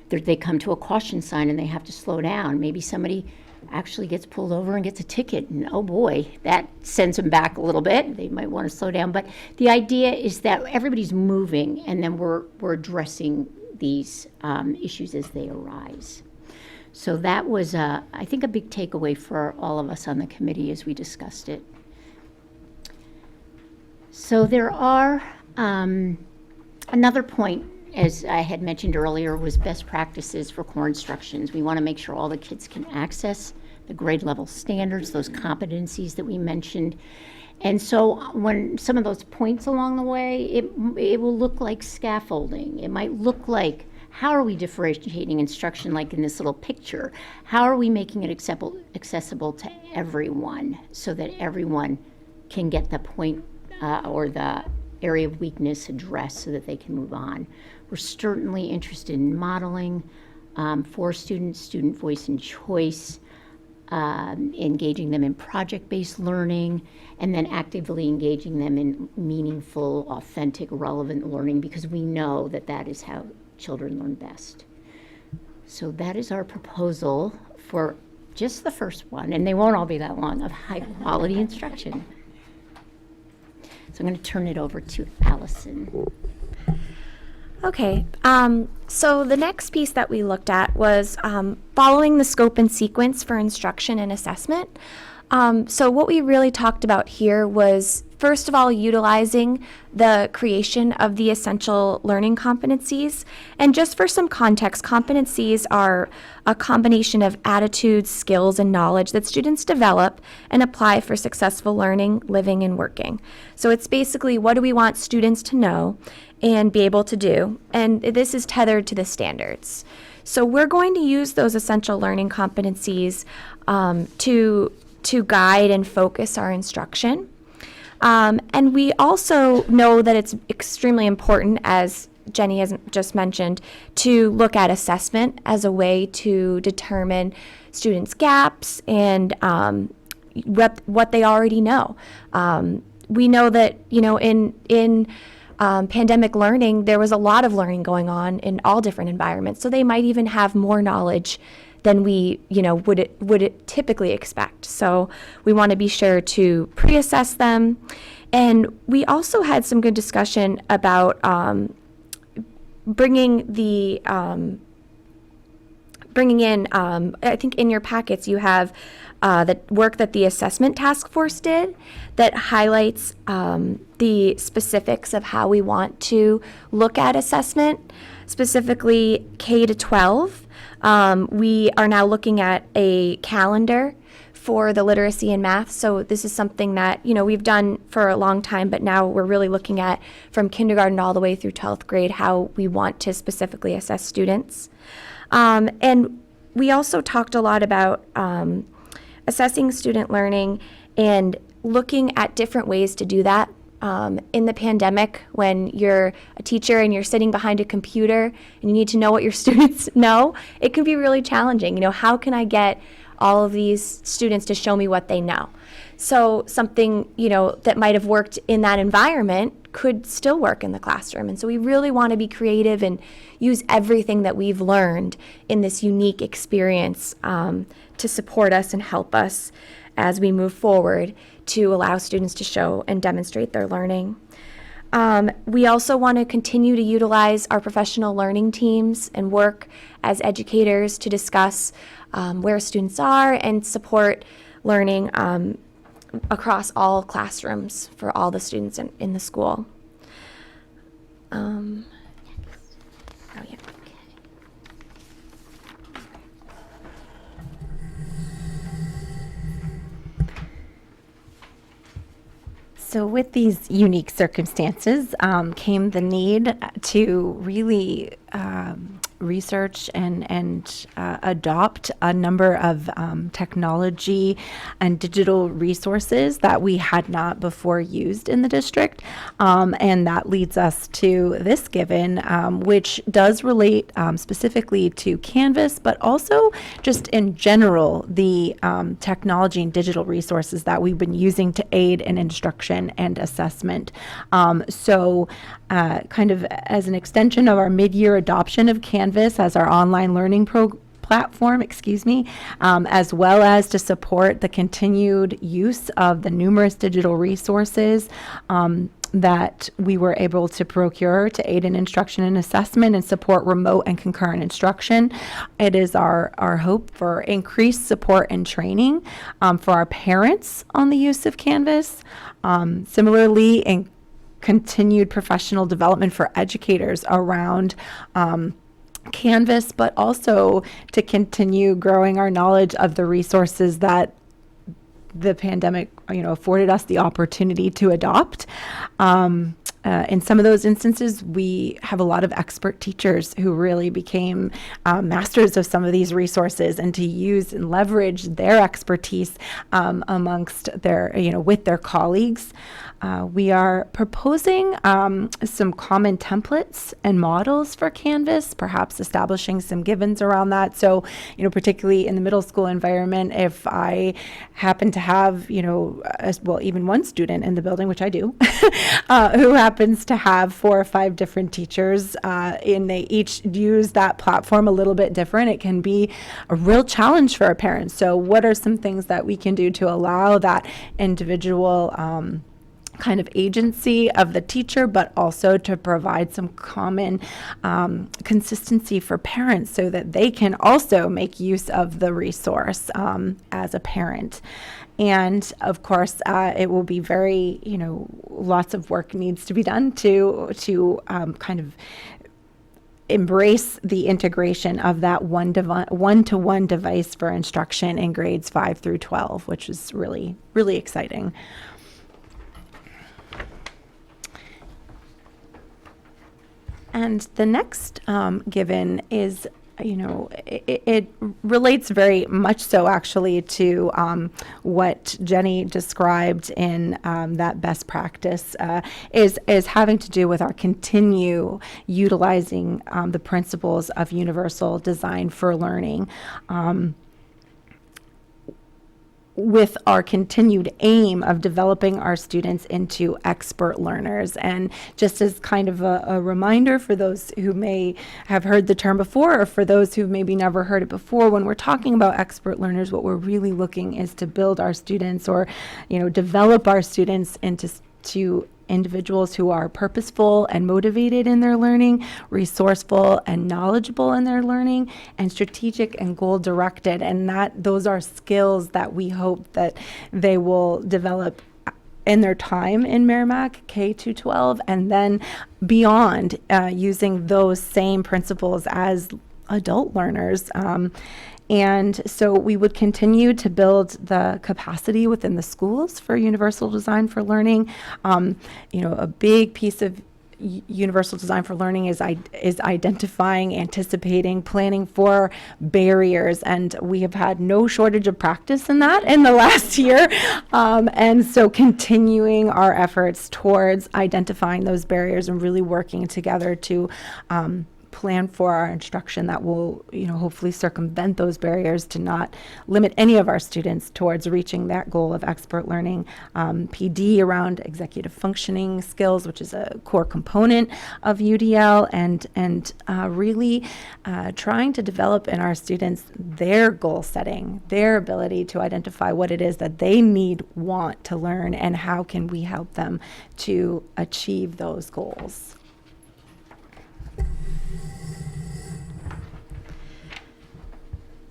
Speaker 10: they come to a caution sign and they have to slow down. Maybe somebody actually gets pulled over and gets a ticket, and oh boy, that sends them back a little bit. They might want to slow down, but the idea is that everybody's moving, and then we're addressing these issues as they arise. So that was, I think, a big takeaway for all of us on the committee as we discussed it. So there are, another point, as I had mentioned earlier, was best practices for core instructions. We want to make sure all the kids can access the grade level standards, those competencies that we mentioned. And so when some of those points along the way, it will look like scaffolding. It might look like, how are we differentiating instruction like in this little picture? How are we making it accessible to everyone so that everyone can get the point or the area of weakness addressed so that they can move on? We're certainly interested in modeling for students, student voice and choice, engaging them in project-based learning, and then actively engaging them in meaningful, authentic, relevant learning, because we know that that is how children learn best. So that is our proposal for just the first one, and they won't all be that long, of high-quality instruction. So I'm going to turn it over to Allison.
Speaker 11: Okay, so the next piece that we looked at was following the scope and sequence for instruction and assessment. So what we really talked about here was, first of all, utilizing the creation of the essential learning competencies. And just for some context, competencies are a combination of attitudes, skills, and knowledge that students develop and apply for successful learning, living, and working. So it's basically, what do we want students to know and be able to do? And this is tethered to the standards. So we're going to use those essential learning competencies to guide and focus our instruction. And we also know that it's extremely important, as Jenny has just mentioned, to look at assessment as a way to determine students' gaps and what they already know. We know that, you know, in pandemic learning, there was a lot of learning going on in all different environments. So they might even have more knowledge than we, you know, would typically expect. So we want to be sure to pre-assess them. And we also had some good discussion about bringing in, I think in your packets you have the work that the assessment task force did that highlights the specifics of how we want to look at assessment, specifically K to 12. We are now looking at a calendar for the literacy and math. So this is something that, you know, we've done for a long time, but now we're really looking at from kindergarten all the way through 12th grade how we want to specifically assess students. And we also talked a lot about assessing student learning and looking at different ways to do that. In the pandemic, when you're a teacher and you're sitting behind a computer and you need to know what your students know, it can be really challenging. You know, how can I get all of these students to show me what they know? So something, you know, that might have worked in that environment could still work in the classroom. And so we really want to be creative and use everything that we've learned in this unique experience to support us and help us as we move forward to allow students to show and demonstrate their learning. We also want to continue to utilize our professional learning teams and work as educators to discuss where students are and support learning across all classrooms for all the students in the school. Oh, yeah. So with these unique circumstances came the need to really research and adopt a number of technology and digital resources that we had not before used in the district. And that leads us to this given, which does relate specifically to Canvas, but also just in general, the technology and digital resources that we've been using to aid in instruction and assessment. So kind of as an extension of our mid-year adoption of Canvas as our online learning platform, as well as to support the continued use of the numerous digital resources that we were able to procure to aid in instruction and assessment and support remote and concurrent instruction. It is our hope for increased support and training for our parents on the use of Canvas. Similarly, in continued professional development for educators around Canvas, but also to continue growing our knowledge of the resources that the pandemic, afforded us the opportunity to adopt. In some of those instances, we have a lot of expert teachers who really became masters of some of these resources, and to use and leverage their expertise amongst their, with their colleagues. We are proposing some common templates and models for Canvas, perhaps establishing some givens around that. So, particularly in the middle school environment, if I happen to have, even one student in the building, which I do, who happens to have 4 or 5 different teachers, and they each use that platform a little bit different, it can be a real challenge for our parents. So what are some things that we can do to allow that individual kind of agency of the teacher, but also to provide some common consistency for parents so that they can also make use of the resource as a parent. And of course, it will be very, lots of work needs to be done to kind of embrace the integration of that one-to-one device for instruction in grades 5 through 12, which is really, really exciting. And the next given is, it relates very much so actually to what Jenny described in that best practice, is having to do with our continue utilizing the principles of universal design for learning. With our continued aim of developing our students into expert learners. And just as kind of a reminder for those who may have heard the term before, or for those who maybe never heard it before, when we're talking about expert learners, what we're really looking is to build our students, or develop our students into individuals who are purposeful and motivated in their learning, resourceful and knowledgeable in their learning, and strategic and goal-directed. And those are skills that we hope that they will develop in their time in Merrimack K-12, and then beyond, using those same principles as adult learners. And so we would continue to build the capacity within the schools for universal design for learning. A big piece of universal design for learning is identifying, anticipating, planning for barriers, and we have had no shortage of practice in that in the last year. And so continuing our efforts towards identifying those barriers and really working together to plan for our instruction that will, hopefully circumvent those barriers to not limit any of our students towards reaching that goal of expert learning. PD around executive functioning skills, which is a core component of UDL, and really trying to develop in our students their goal setting, their ability to identify what it is that they want to learn, and how can we help them to achieve those goals.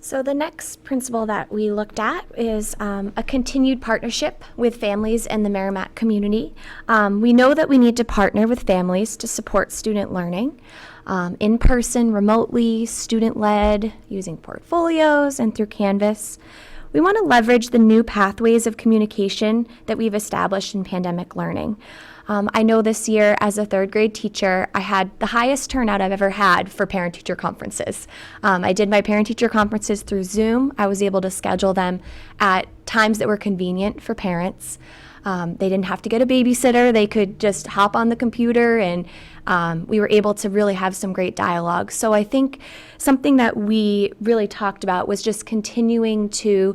Speaker 12: So the next principle that we looked at is a continued partnership with families and the Merrimack community. We know that we need to partner with families to support student learning, in person, remotely, student-led, using portfolios, and through Canvas. we want to leverage the new pathways of communication that we've established in pandemic learning. I know this year as a third grade teacher, I had the highest turnout I've ever had for parent-teacher conferences. I did my parent-teacher conferences through Zoom. I was able to schedule them at times that were convenient for parents. They didn't have to get a babysitter. They could just hop on the computer, and we were able to really have some great dialogue. So I think something that we really talked about was just continuing to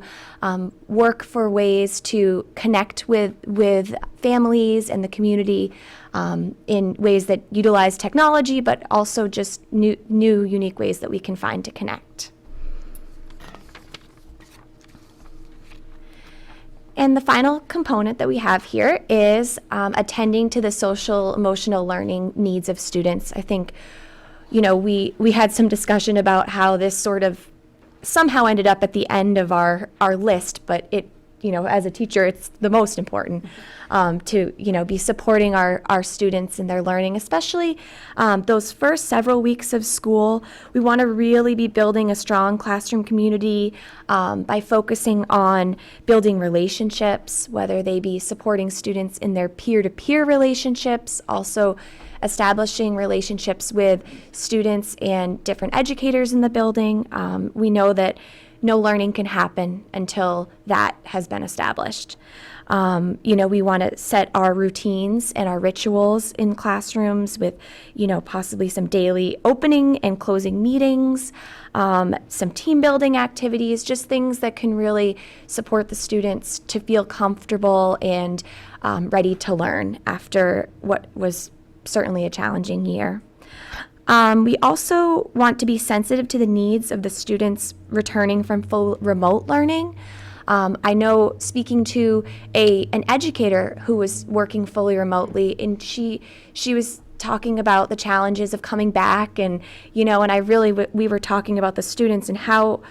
Speaker 12: work for ways to connect with families and the community in ways that utilize technology, but also just new, unique ways that we can find to connect. And the final component that we have here is attending to the social emotional learning needs of students. I think, we had some discussion about how this sort of somehow ended up at the end of our list, but it, as a teacher, it's the most important to, be supporting our students in their learning, especially those first several weeks of school. We want to really be building a strong classroom community by focusing on building relationships, whether they be supporting students in their peer-to-peer relationships, also establishing relationships with students and different educators in the building. We know that no learning can happen until that has been established. We want to set our routines and our rituals in classrooms with, possibly some daily opening and closing meetings, some team building activities, just things that can really support the students to feel comfortable and ready to learn after what was certainly a challenging year. We also want to be sensitive to the needs of the students returning from full remote learning. I know speaking to an educator who was working fully remotely, and she was talking about the challenges of coming back, and we were talking about the students and how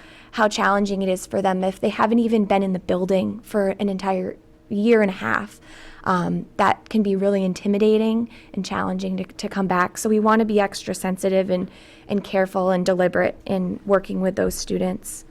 Speaker 12: challenging it is for them if they haven't even been in the building for an entire year and a half. That can be really intimidating and challenging to come back. So we want to be extra sensitive and careful and deliberate in working with those students.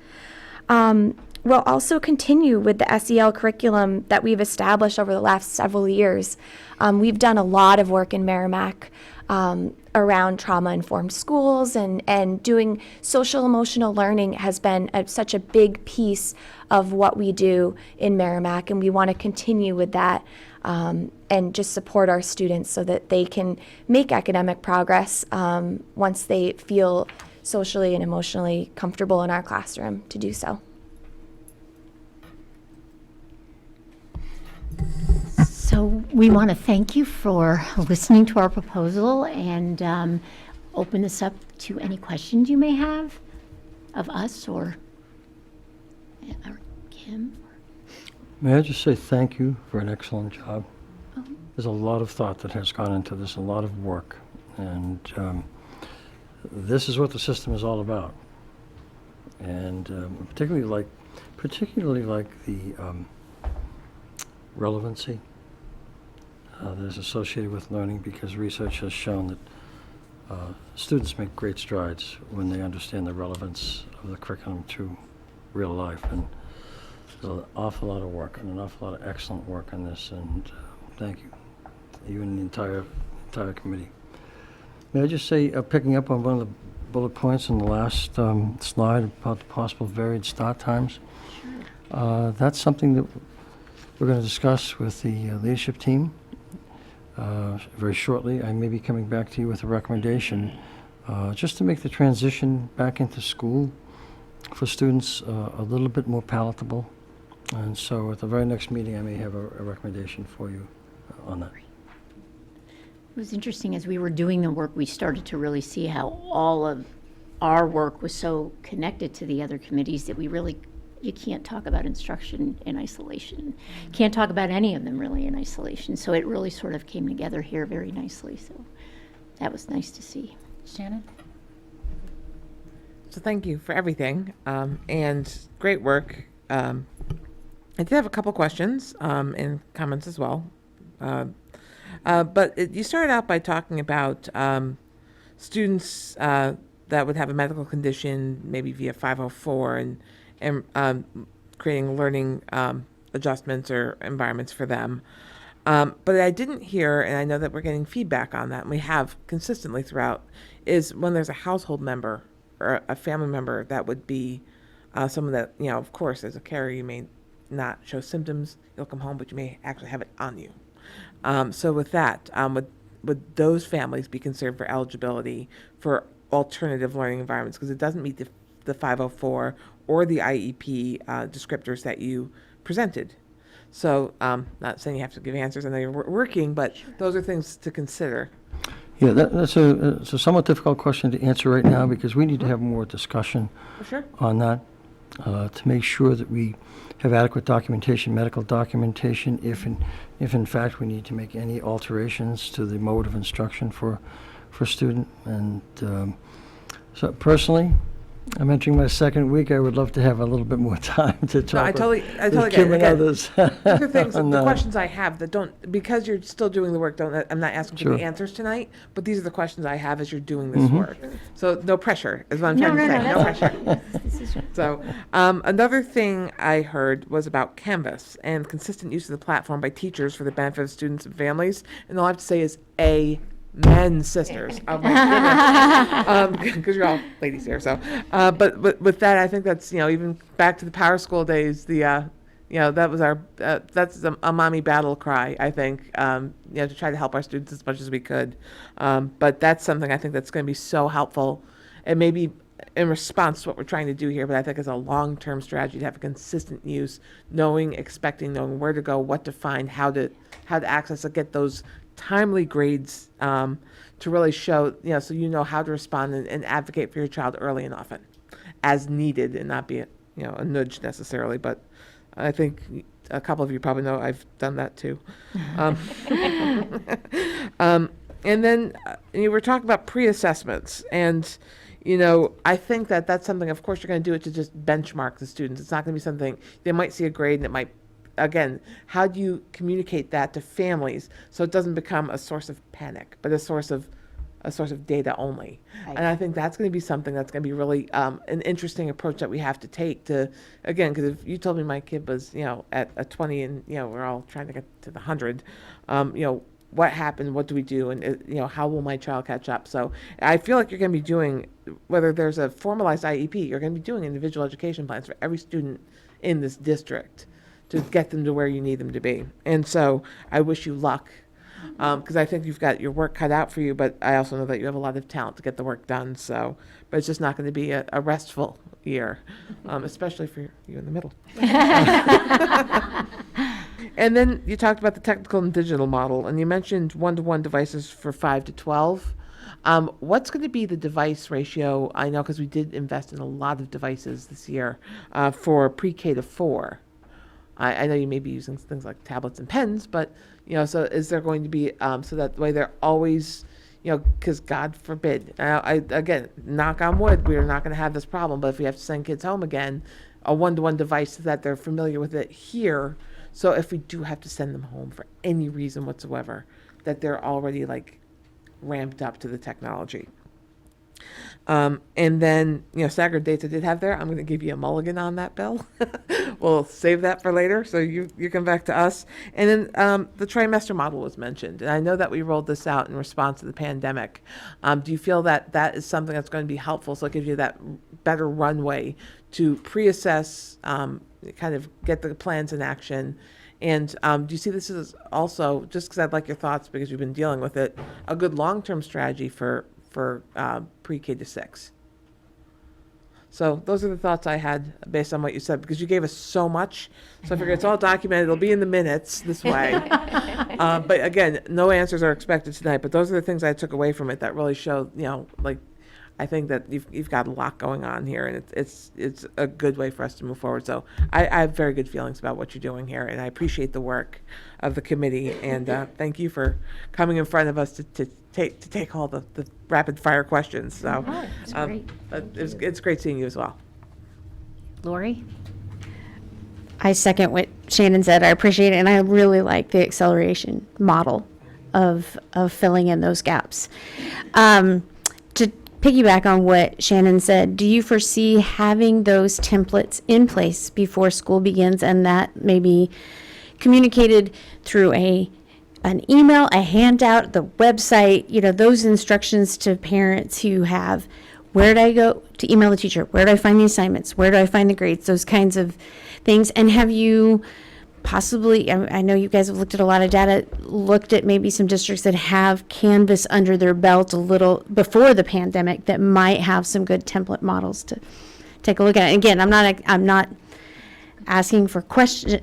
Speaker 12: We'll also continue with the SEL curriculum that we've established over the last several years. We've done a lot of work in Merrimack around trauma-informed schools, and doing social emotional learning has been such a big piece of what we do in Merrimack, and we want to continue with that and just support our students so that they can make academic progress once they feel socially and emotionally comfortable in our classroom to do so.
Speaker 10: So we want to thank you for listening to our proposal and open this up to any questions you may have of us or Kim.
Speaker 5: May I just say thank you for an excellent job. There's a lot of thought that has gone into this, a lot of work, and this is what the system is all about. And particularly like the relevancy that is associated with learning, because research has shown that students make great strides when they understand the relevance of the curriculum to real life. And there's an awful lot of work and an awful lot of excellent work on this, and thank you and the entire committee. May I just say, picking up on one of the bullet points in the last slide about the possible varied start times, that's something that we're going to discuss with the leadership team very shortly. I may be coming back to you with a recommendation just to make the transition back into school for students a little bit more palatable. And so at the very next meeting, I may have a recommendation for you on that.
Speaker 10: It was interesting, as we were doing the work, we started to really see how all of our work was so connected to the other committees that you can't talk about instruction in isolation. Can't talk about any of them really in isolation. So it really sort of came together here very nicely. So that was nice to see.
Speaker 1: Shannon?
Speaker 3: So thank you for everything, and great work. I did have a couple questions and comments as well. But you started out by talking about students that would have a medical condition, maybe via 504, and creating learning adjustments or environments for them. But I didn't hear, and I know that we're getting feedback on that, and we have consistently throughout, is when there's a household member or a family member that would be someone that, of course, as a carrier, you may not show symptoms, you'll come home, but you may actually have it on you. So with that, would those families be considered for eligibility for alternative learning environments? Because it doesn't meet the 504 or the IEP descriptors that you presented. So not saying you have to give answers, I know you're working, but those are things to consider.
Speaker 5: Yeah, that's a somewhat difficult question to answer right now because we need to have more discussion
Speaker 3: Sure.
Speaker 5: on that to make sure that we have adequate documentation, medical documentation, if in fact we need to make any alterations to the mode of instruction for student. And so personally, I'm entering my second week. I would love to have a little bit more time to talk.
Speaker 3: No, I totally
Speaker 5: with
Speaker 3: get
Speaker 5: Kim
Speaker 3: it.
Speaker 5: and
Speaker 3: Again,
Speaker 5: others.
Speaker 3: These are things,
Speaker 5: on
Speaker 3: the
Speaker 5: that.
Speaker 3: questions I have that don't, because you're still doing the work, I'm not asking for
Speaker 5: Sure.
Speaker 3: the answers tonight, but these are the questions I have as you're doing this work. So no pressure is what I'm trying to say, no pressure. So another thing I heard was about Canvas and consistent use of the platform by teachers for the benefit of students and families. And all I have to say is amen, sisters. Oh my goodness. Because you're all ladies here. So, but with that, I think that's, even back to the Power School days, that was our, that's a mommy battle cry, I think, to try to help our students as much as we could. But that's something I think that's going to be so helpful, and maybe in response to what we're trying to do here, but I think as a long-term strategy to have a consistent use, knowing where to go, what to find, how to access it, get those timely grades to really show, so how to respond and advocate for your child early and often as needed, and not be a nudge necessarily. But I think a couple of you probably know I've done that too. And then you were talking about pre-assessments, and I think that's something, of course, you're going to do it to just benchmark the students. It's not going to be something, they might see a grade and it might, again, how do you communicate that to families so it doesn't become a source of panic, but a source of data only?
Speaker 10: Right.
Speaker 3: And I think that's going to be something that's going to be really an interesting approach that we have to take to, again, because if you told me my kid was, at a 20 and, we're all trying to get to the 100, what happened, what do we do, and how will my child catch up? So I feel like you're going to be doing, whether there's a formalized IEP, you're going to be doing individual education plans for every student in this district to get them to where you need them to be. And so I wish you luck, because I think you've got your work cut out for you, but I also know that you have a lot of talent to get the work done. So, but it's just not going to be a restful year, especially for you in the middle. And then you talked about the technical and digital model, and you mentioned one-to-one devices for 5 to 12. What's going to be the device ratio? I know because we did invest in a lot of devices this year for pre-K to 4. I know you may be using things like tablets and pens, but, so is there going to be, so that way they're always, because God forbid, again, knock on wood, we are not going to have this problem, but if we have to send kids home again, a one-to-one device so that they're familiar with it here. So if we do have to send them home for any reason whatsoever, that they're already ramped up to the technology. And then, staggered dates I did have there. I'm going to give you a mulligan on that, Bill. We'll save that for later, so you come back to us. And then the trimester model was mentioned, and I know that we rolled this out in response to the pandemic. Do you feel that that is something that's going to be helpful, so it gives you that better runway to pre-assess, kind of get the plans in action? And do you see this as also, just because I'd like your thoughts because you've been dealing with it, a good long-term strategy for pre-K to 6? So those are the thoughts I had based on what you said, because you gave us so much. So I figure it's all documented. It'll be in the minutes this way. But again, no answers are expected tonight. But those are the things I took away from it that really show, I think that you've got a lot going on here, and it's a good way for us to move forward. So I have very good feelings about what you're doing here, and I appreciate the work of the committee. And thank you for coming in front of us to take all the rapid fire questions. So
Speaker 10: That's great.
Speaker 3: it's great seeing you as well.
Speaker 1: Lori?
Speaker 7: I second what Shannon said. I appreciate it, and I really like the acceleration model of filling in those gaps. piggyback on what Shannon said, do you foresee having those templates in place before school begins, and that maybe communicated through an email, a handout, the website, those instructions to parents who have, where do I go to email the teacher? Where do I find the assignments? Where do I find the grades? Those kinds of things. And have you possibly, I know you guys have looked at a lot of data, looked at maybe some districts that have Canvas under their belt a little before the pandemic that might have some good template models to take a look at. And again, I'm not asking for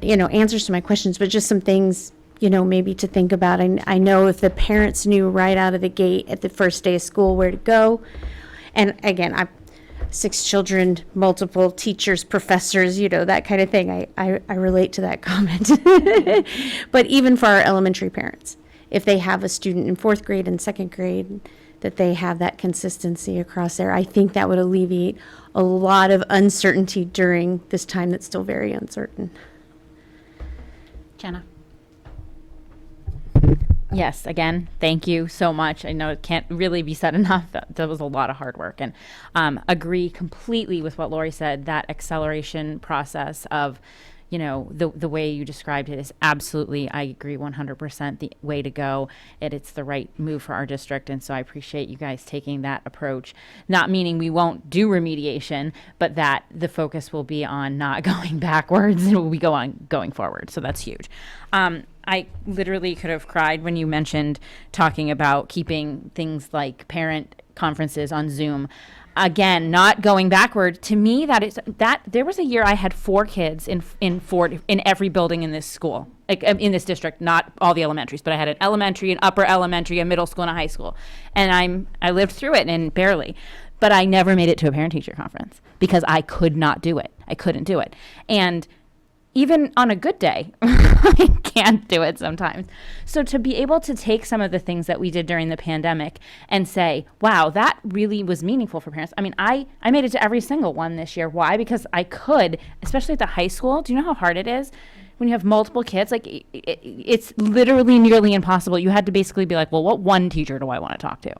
Speaker 7: answers to my questions, but just some things, maybe to think about. I know if the parents knew right out of the gate at the first day of school where to go, and again, I've 6 children, multiple teachers, professors, that kind of thing. I relate to that comment. But even for our elementary parents, if they have a student in 4th grade and 2nd grade, that they have that consistency across there, I think that would alleviate a lot of uncertainty during this time that's still very uncertain.
Speaker 1: Jenna?
Speaker 6: Yes, again, thank you so much. I know it can't really be said enough. That was a lot of hard work. And agree completely with what Lori said. That acceleration process of, the way you described it is absolutely, I agree 100% the way to go. It's the right move for our district. And so I appreciate you guys taking that approach. Not meaning we won't do remediation, but that the focus will be on not going backwards and we go on going forward. So that's huge. I literally could have cried when you mentioned talking about keeping things like parent conferences on Zoom. Again, not going backward. To me, that there was a year I had 4 kids in every building in this school, like in this district, not all the elementaries, but I had an elementary, an upper elementary, a middle school, and a high school. And I lived through it, and barely. But I never made it to a parent-teacher conference because I could not do it. I couldn't do it. And even on a good day, I can't do it sometimes. So to be able to take some of the things that we did during the pandemic and say, wow, that really was meaningful for parents. I mean, I made it to every single one this year. Why? Because I could, especially at the high school. Do you know how hard it is when you have multiple kids? Like, it's literally nearly impossible. You had to basically be like, well, what one teacher do I want to talk to?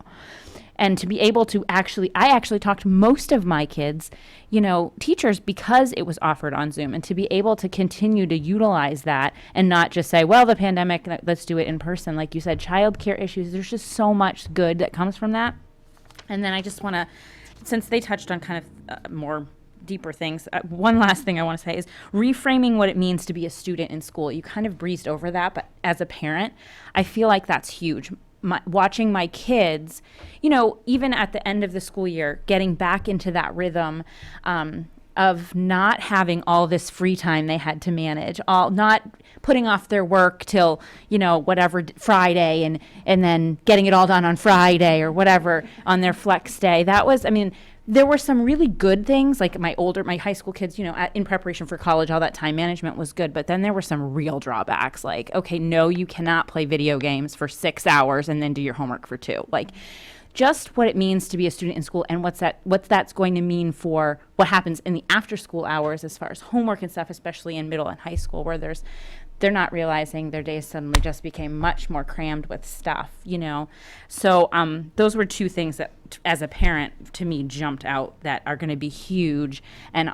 Speaker 6: And to be able to I actually talked to most of my kids, teachers, because it was offered on Zoom, and to be able to continue to utilize that and not just say, well, the pandemic, let's do it in person. Like you said, childcare issues, there's just so much good that comes from that. And then I just want to, since they touched on kind of more deeper things, one last thing I want to say is reframing what it means to be a student in school. You kind of breezed over that, but as a parent, I feel like that's huge. Watching my kids, even at the end of the school year, getting back into that rhythm of not having all this free time they had to manage, not putting off their work till, whatever Friday and then getting it all done on Friday or whatever on their flex day. That was, there were some really good things, like my high school kids, in preparation for college, all that time management was good. But then there were some real drawbacks, like, okay, no, you cannot play video games for 6 hours and then do your homework for 2. Like, just what it means to be a student in school and what that's going to mean for what happens in the after school hours as far as homework and stuff, especially in middle and high school, where they're not realizing their days suddenly just became much more crammed with stuff, So those were 2 things that, as a parent, to me jumped out that are going to be huge and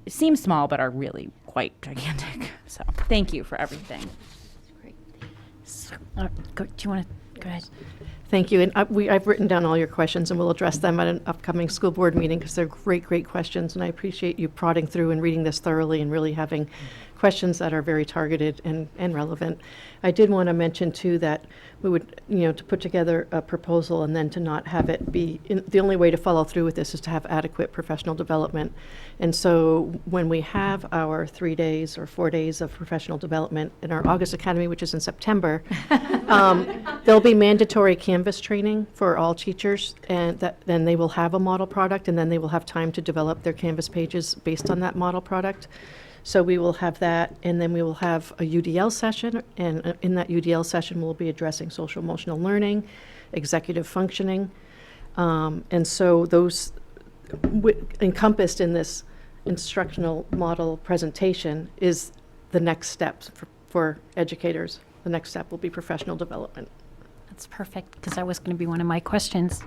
Speaker 6: seem small, but are really quite gigantic. So thank you for everything.
Speaker 1: Do you want to go ahead?
Speaker 8: Thank you. And I've written down all your questions, and we'll address them at an upcoming school board meeting because they're great questions. And I appreciate you prodding through and reading this thoroughly and really having questions that are very targeted and relevant. I did want to mention, too, that we would, to put together a proposal and then to not have it be, the only way to follow through with this is to have adequate professional development. And so when we have our 3 days or 4 days of professional development in our August Academy, which is in September, there'll be mandatory Canvas training for all teachers, and then they will have a model product, and then they will have time to develop their Canvas pages based on that model product. So we will have that, and then we will have a UDL session, and in that UDL session, we'll be addressing social emotional learning, executive functioning, and so those encompassed in this instructional model presentation is the next steps for educators. The next step will be professional development.
Speaker 1: That's perfect, because that was going to be one of my questions.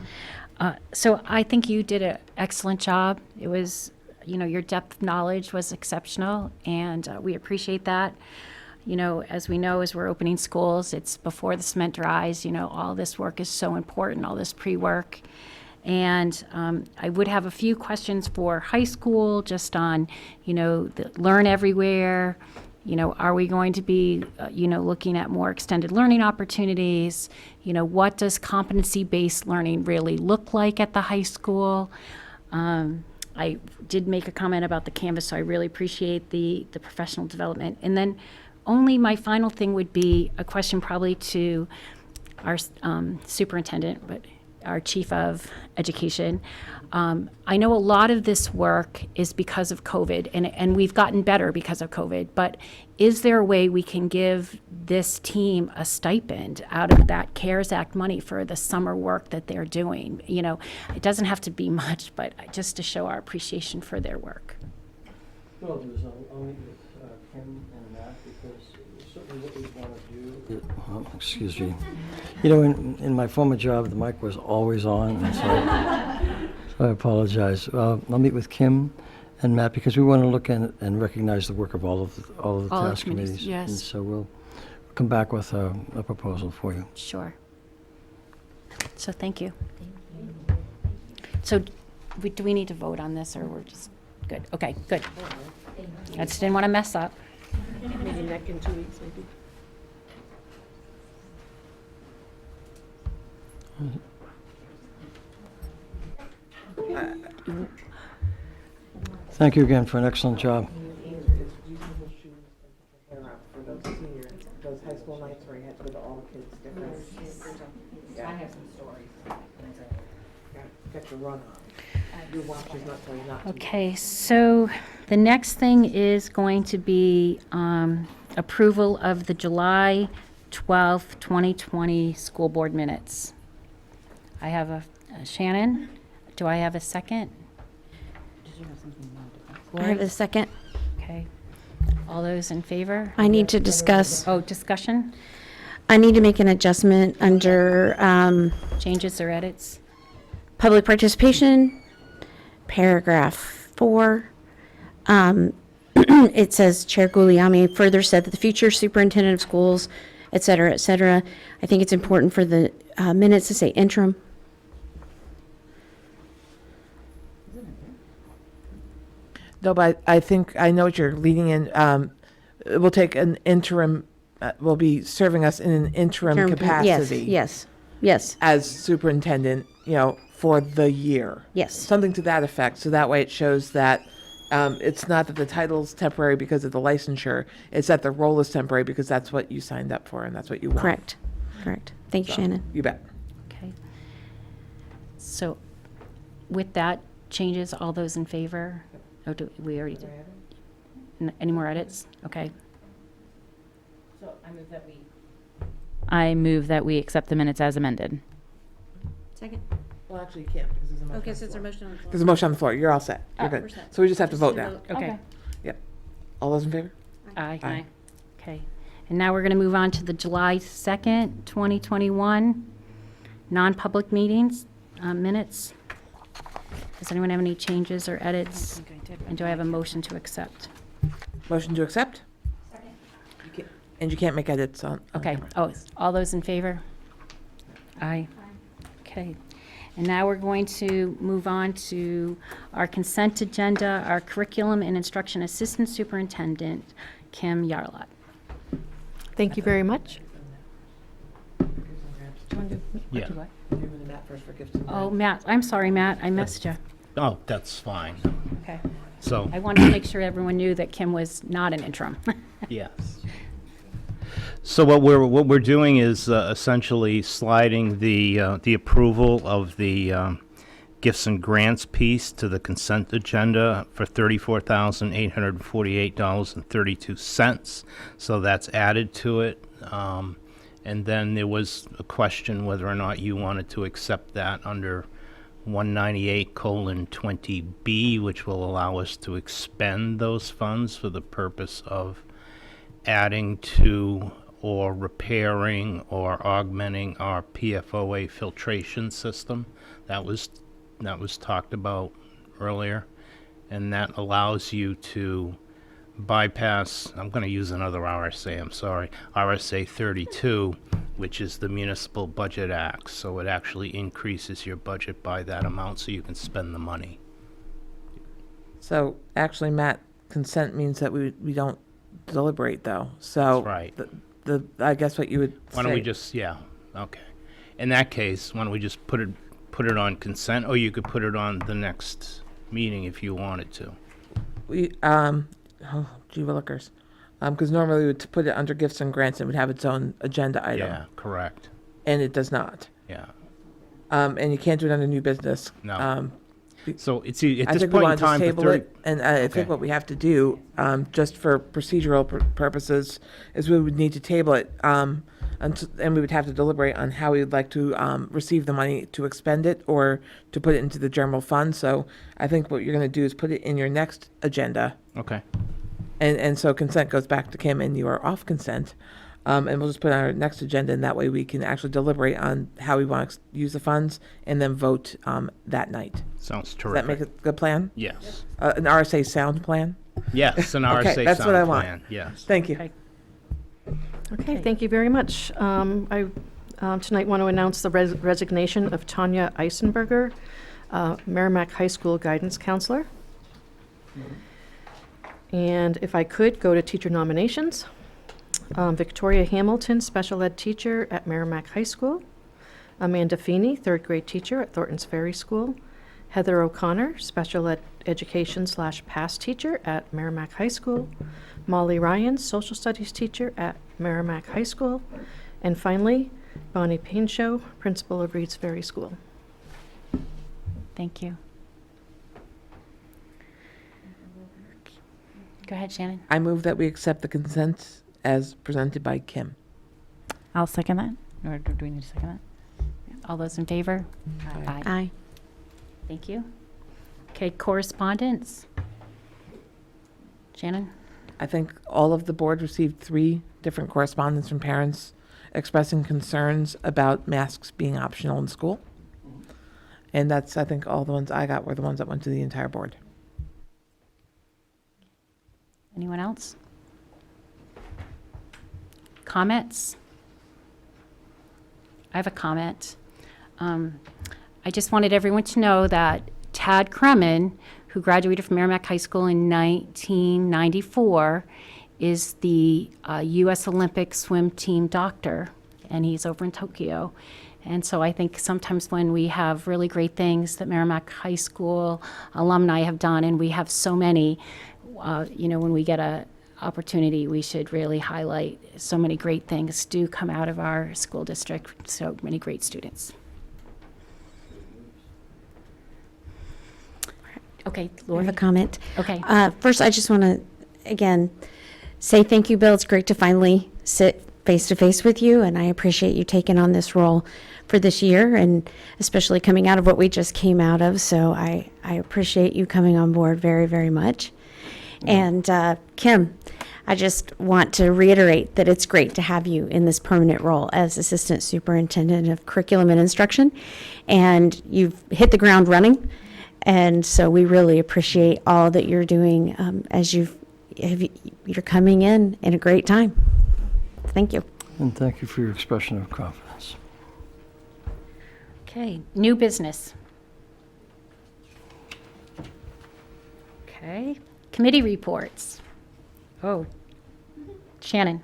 Speaker 1: So I think you did an excellent job. It was, your depth of knowledge was exceptional, and we appreciate that. As we know, as we're opening schools, it's before the cement dries, all this work is so important, all this pre-work. And I would have a few questions for high school, just on, the Learn Everywhere. Are we going to be, looking at more extended learning opportunities? What does competency-based learning really look like at the high school? I did make a comment about the Canvas, so I really appreciate the professional development. And then only my final thing would be a question probably to our superintendent, but our chief of education. I know a lot of this work is because of COVID, and we've gotten better because of COVID, but is there a way we can give this team a stipend out of that CARES Act money for the summer work that they're doing? It doesn't have to be much, but just to show our appreciation for their work.
Speaker 5: Well, I'll meet with Kim and Matt, because certainly what we want to do. Excuse me. In my former job, the mic was always on, and so I apologize. I'll meet with Kim and Matt, because we want to look and recognize the work of all of the task committees.
Speaker 1: Yes.
Speaker 5: And so we'll come back with a proposal for you.
Speaker 1: Sure. So thank you. So do we need to vote on this, or we're just good? Okay, good. I just didn't want to mess up.
Speaker 8: Maybe neck in 2 weeks, maybe.
Speaker 5: Thank you again for an excellent job.
Speaker 3: For those senior, those high school nights where you had to go to all the kids different. I have some stories. Got your run on. Your watch is not telling you not to.
Speaker 1: Okay, so the next thing is going to be approval of the July 12th, 2020 school board minutes. I have a Shannon. Do I have a second?
Speaker 7: I have a second.
Speaker 1: Okay. All those in favor?
Speaker 7: I need to discuss,
Speaker 1: Oh, discussion?
Speaker 7: I need to make an adjustment under
Speaker 1: Changes or edits?
Speaker 7: public participation, paragraph 4. It says Chair Guglielmi further said that the future superintendent of schools, et cetera, et cetera. I think it's important for the minutes to say interim.
Speaker 3: No, but I think I know what you're leading in. We'll take an interim, will be serving us in an interim capacity.
Speaker 7: Yes.
Speaker 3: As superintendent, for the year.
Speaker 7: Yes.
Speaker 3: Something to that effect. So that way it shows that it's not that the title's temporary because of the licensure. It's that the role is temporary because that's what you signed up for and that's what you want.
Speaker 7: Correct. Thank you,
Speaker 3: So,
Speaker 7: Shannon.
Speaker 3: You bet.
Speaker 1: Okay. So with that changes, all those in favor? Oh, we already did. Any more edits? Okay.
Speaker 6: So I move that we accept the minutes as amended.
Speaker 7: Second.
Speaker 3: Well, actually, you can't because there's a motion.
Speaker 7: Okay, so it's a motion on the floor.
Speaker 3: There's a motion on the floor. You're all set. You're good.
Speaker 7: we're set.
Speaker 3: So we just have to vote now.
Speaker 1: Okay.
Speaker 3: Yep. All those in favor?
Speaker 1: Aye.
Speaker 3: Aye.
Speaker 1: Okay. And now we're going to move on to the July 2nd, 2021 non-public meetings, minutes. Does anyone have any changes or edits? And do I have a motion to accept?
Speaker 3: Motion to accept? Second. And you can't make edits on.
Speaker 1: Okay. Oh, all those in favor? Aye. Okay. And now we're going to move on to our consent agenda, our curriculum and instruction assistant superintendent, Kim Yarlott.
Speaker 8: Thank you very much.
Speaker 2: Yeah.
Speaker 1: Oh, Matt, I'm sorry, Matt, I missed you.
Speaker 2: Oh, that's fine.
Speaker 1: Okay.
Speaker 2: So,
Speaker 1: I wanted to make sure everyone knew that Kim was not an interim.
Speaker 2: yes. So what we're doing is essentially sliding the approval of the gifts and grants piece to the consent agenda for $34,848.32. So that's added to it. And then there was a question whether or not you wanted to accept that under 198:20B, which will allow us to expend those funds for the purpose of adding to or repairing or augmenting our PFOA filtration system. That was talked about earlier, and that allows you to bypass, I'm going to use another RSA, I'm sorry, RSA 32, which is the Municipal Budget Act. So it actually increases your budget by that amount so you can spend the money.
Speaker 3: So actually, Matt, consent means that we don't deliberate though. So
Speaker 2: That's right.
Speaker 3: I guess what you would
Speaker 2: Why don't we
Speaker 3: say-
Speaker 2: just, yeah, okay. In that case, why don't we just put it on consent, or you could put it on the next meeting if you wanted to.
Speaker 3: Gee willikers. Because normally we would put it under gifts and grants, it would have its own agenda item.
Speaker 2: Yeah, correct.
Speaker 3: And it does not.
Speaker 2: Yeah.
Speaker 3: And you can't do it under new business.
Speaker 2: No. So it's at
Speaker 3: I
Speaker 2: this
Speaker 3: think we
Speaker 2: point in
Speaker 3: want to
Speaker 2: time
Speaker 3: just
Speaker 2: for
Speaker 3: table
Speaker 2: 30.
Speaker 3: it, and I
Speaker 2: Okay.
Speaker 3: think what we have to do, just for procedural purposes, is we would need to table it, and we would have to deliberate on how we would like to receive the money to expend it or to put it into the general fund. So I think what you're going to do is put it in your next agenda,
Speaker 2: Okay.
Speaker 3: and so consent goes back to Kim, and you are off consent. And we'll just put it on our next agenda, and that way we can actually deliberate on how we want to use the funds and then vote that night.
Speaker 2: Sounds
Speaker 3: Does that make
Speaker 2: terrific.
Speaker 3: a good plan?
Speaker 2: Yes.
Speaker 3: An RSA sound plan?
Speaker 2: Yes, an
Speaker 3: Okay,
Speaker 2: RSA
Speaker 3: that's what I
Speaker 2: sound
Speaker 3: want.
Speaker 2: plan, yes.
Speaker 3: Thank you.
Speaker 1: Okay.
Speaker 8: Okay, thank you very much. I tonight want to announce the resignation of Tanya Eisenberger, Merrimack High School guidance counselor. And if I could, go to teacher nominations. Victoria Hamilton, special ed teacher at Merrimack High School. Amanda Feeney, third grade teacher at Thornton's Ferry School. Heather O'Connor, special ed education / past teacher at Merrimack High School. Molly Ryan, social studies teacher at Merrimack High School. And finally, Bonnie Painshow, principal of Reed's Ferry School.
Speaker 1: Thank you. Go ahead, Shannon.
Speaker 3: I move that we accept the consent as presented by Kim.
Speaker 1: I'll second that. Or do we need to second that? All those in favor? Aye.
Speaker 7: Aye.
Speaker 1: Thank you. Okay, correspondence. Shannon?
Speaker 3: I think all of the board received 3 different correspondence from parents expressing concerns about masks being optional in school. And that's, I think, all the ones I got were the ones that went to the entire board.
Speaker 1: Anyone else? Comments? I have a comment. I just wanted everyone to know that Tad Kremen, who graduated from Merrimack High School in 1994, is the U.S. Olympic swim team doctor, and he's over in Tokyo. And so I think sometimes when we have really great things that Merrimack High School alumni have done, and we have so many, when we get a opportunity, we should really highlight so many great things do come out of our school district, so many great students. Okay,
Speaker 7: I have
Speaker 1: Lori?
Speaker 7: a comment.
Speaker 1: Okay.
Speaker 7: First, I just want to, again, say thank you, Bill. It's great to finally sit face to face with you, and I appreciate you taking on this role for this year, and especially coming out of what we just came out of. So I appreciate you coming on board very, very much. And Kim, I just want to reiterate that it's great to have you in this permanent role as Assistant Superintendent of Curriculum and Instruction, and you've hit the ground running. And so we really appreciate all that you're doing as you're coming in a great time. Thank you.
Speaker 5: And thank you for your expression of confidence.
Speaker 1: Okay, new business. Okay, committee reports. Oh, Shannon.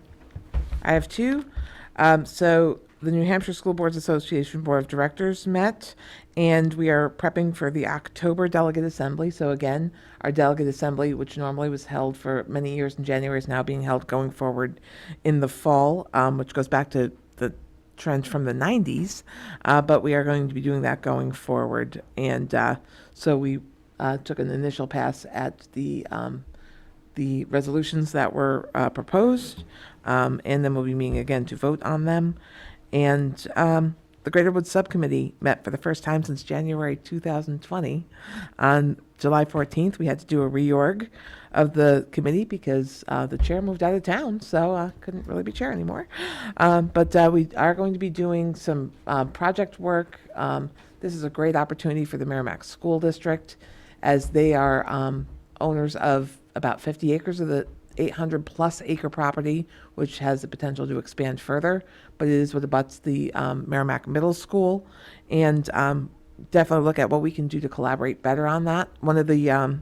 Speaker 3: I have 2. So the New Hampshire School Boards Association Board of Directors met, and we are prepping for the October Delegate Assembly. So again, our Delegate Assembly, which normally was held for many years in January, is now being held going forward in the fall, which goes back to the trends from the 90s. But we are going to be doing that going forward. And so we took an initial pass at the resolutions that were proposed, and then we'll be meeting again to vote on them. And the Greater Woods Subcommittee met for the first time since January 2020. On July 14th, we had to do a reorg of the committee because the chair moved out of town, so couldn't really be chair anymore. But we are going to be doing some project work. This is a great opportunity for the Merrimack School District, as they are owners of about 50 acres of the 800 plus acre property, which has the potential to expand further, but it is what abuts the Merrimack Middle School, and definitely look at what we can do to collaborate better on that. One of the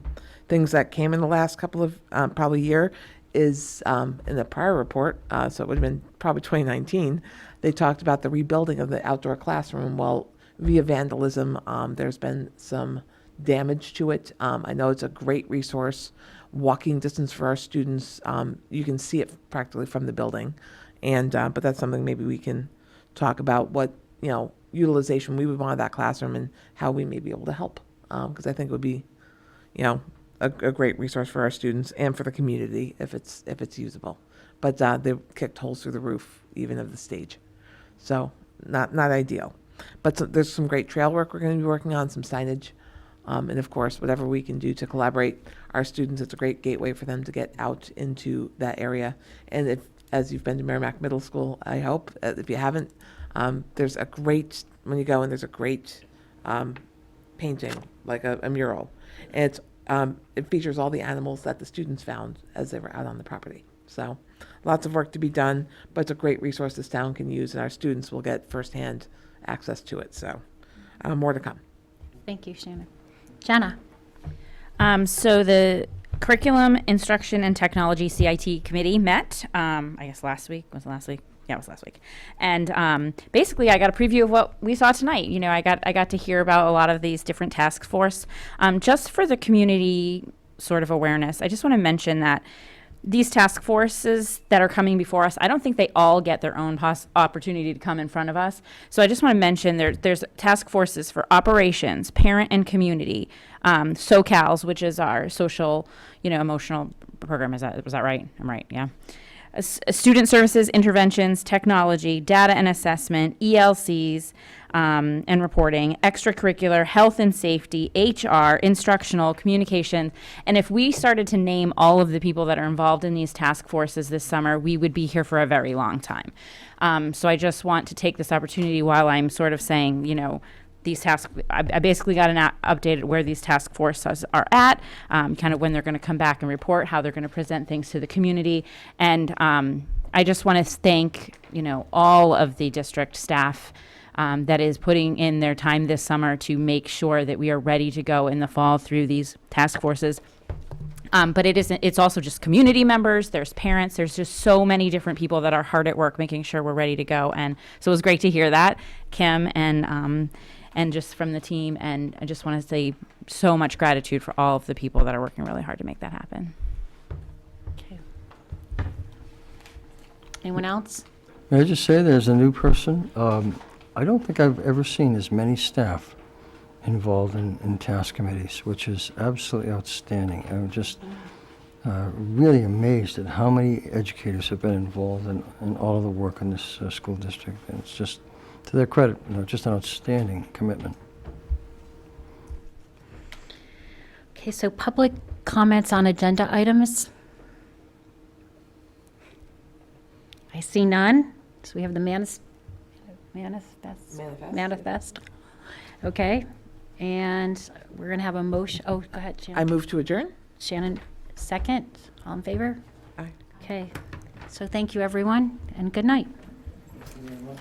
Speaker 3: things that came in the last couple of probably year is in the prior report, so it would have been probably 2019, they talked about the rebuilding of the outdoor classroom. Well, via vandalism, there's been some damage to it. I know it's a great resource, walking distance for our students. You can see it practically from the building, and but that's something maybe we can talk about, what utilization we would want of that classroom and how we may be able to help, because I think it would be a great resource for our students and for the community if it's usable. But they kicked holes through the roof even of the stage, so not ideal. But there's some great trail work we're going to be working on, some signage. And of course, whatever we can do to collaborate our students, it's a great gateway for them to get out into that area. And as you've been to Merrimack Middle School, I hope, if you haven't, there's a great, when you go in, there's a great painting, like a mural. And it features all the animals that the students found as they were out on the property. So lots of work to be done, but it's a great resource this town can use, and our students will get firsthand access to it. So more to come.
Speaker 1: Thank you, Shannon. Jenna?
Speaker 6: So the Curriculum, Instruction, and Technology CIT Committee met, I guess last week. Was it last week? Yeah, it was last week. And basically, I got a preview of what we saw tonight. I got to hear about a lot of these different task force. Just for the community sort of awareness, I just want to mention that these task forces that are coming before us, I don't think they all get their own opportunity to come in front of us. So I just want to mention there's task forces for operations, parent and community, SoCals, which is our social, emotional program. Was that right? I'm right, yeah. Student services, interventions, technology, data and assessment, ELCs, and reporting, extracurricular, health and safety, HR, instructional, communication. And if we started to name all of the people that are involved in these task forces this summer, we would be here for a very long time. So I just want to take this opportunity while I'm sort of saying, these tasks, I basically got an updated where these task forces are at, kind of when they're going to come back and report, how they're going to present things to the community. And I just want to thank, all of the district staff that is putting in their time this summer to make sure that we are ready to go in the fall through these task forces. But it's also just community members, there's parents, there's just so many different people that are hard at work making sure we're ready to go. And so it was great to hear that, Kim, and just from the team. And I just want to say so much gratitude for all of the people that are working really hard to make that happen.
Speaker 1: Okay. Anyone else?
Speaker 5: May I just say there's a new person? I don't think I've ever seen as many staff involved in task committees, which is absolutely outstanding. I'm just really amazed at how many educators have been involved in all of the work in this school district. And it's just, to their credit, just an outstanding commitment.
Speaker 1: Okay, so public comments on agenda items. I see none. So we have the manifest. Okay, and we're going to have a motion. Oh, go ahead, Shannon.
Speaker 3: I move to adjourn.
Speaker 1: Shannon, second. All in favor?
Speaker 3: Aye.
Speaker 1: Okay, so thank you, everyone, and good night.
Speaker 5: Thank you very much.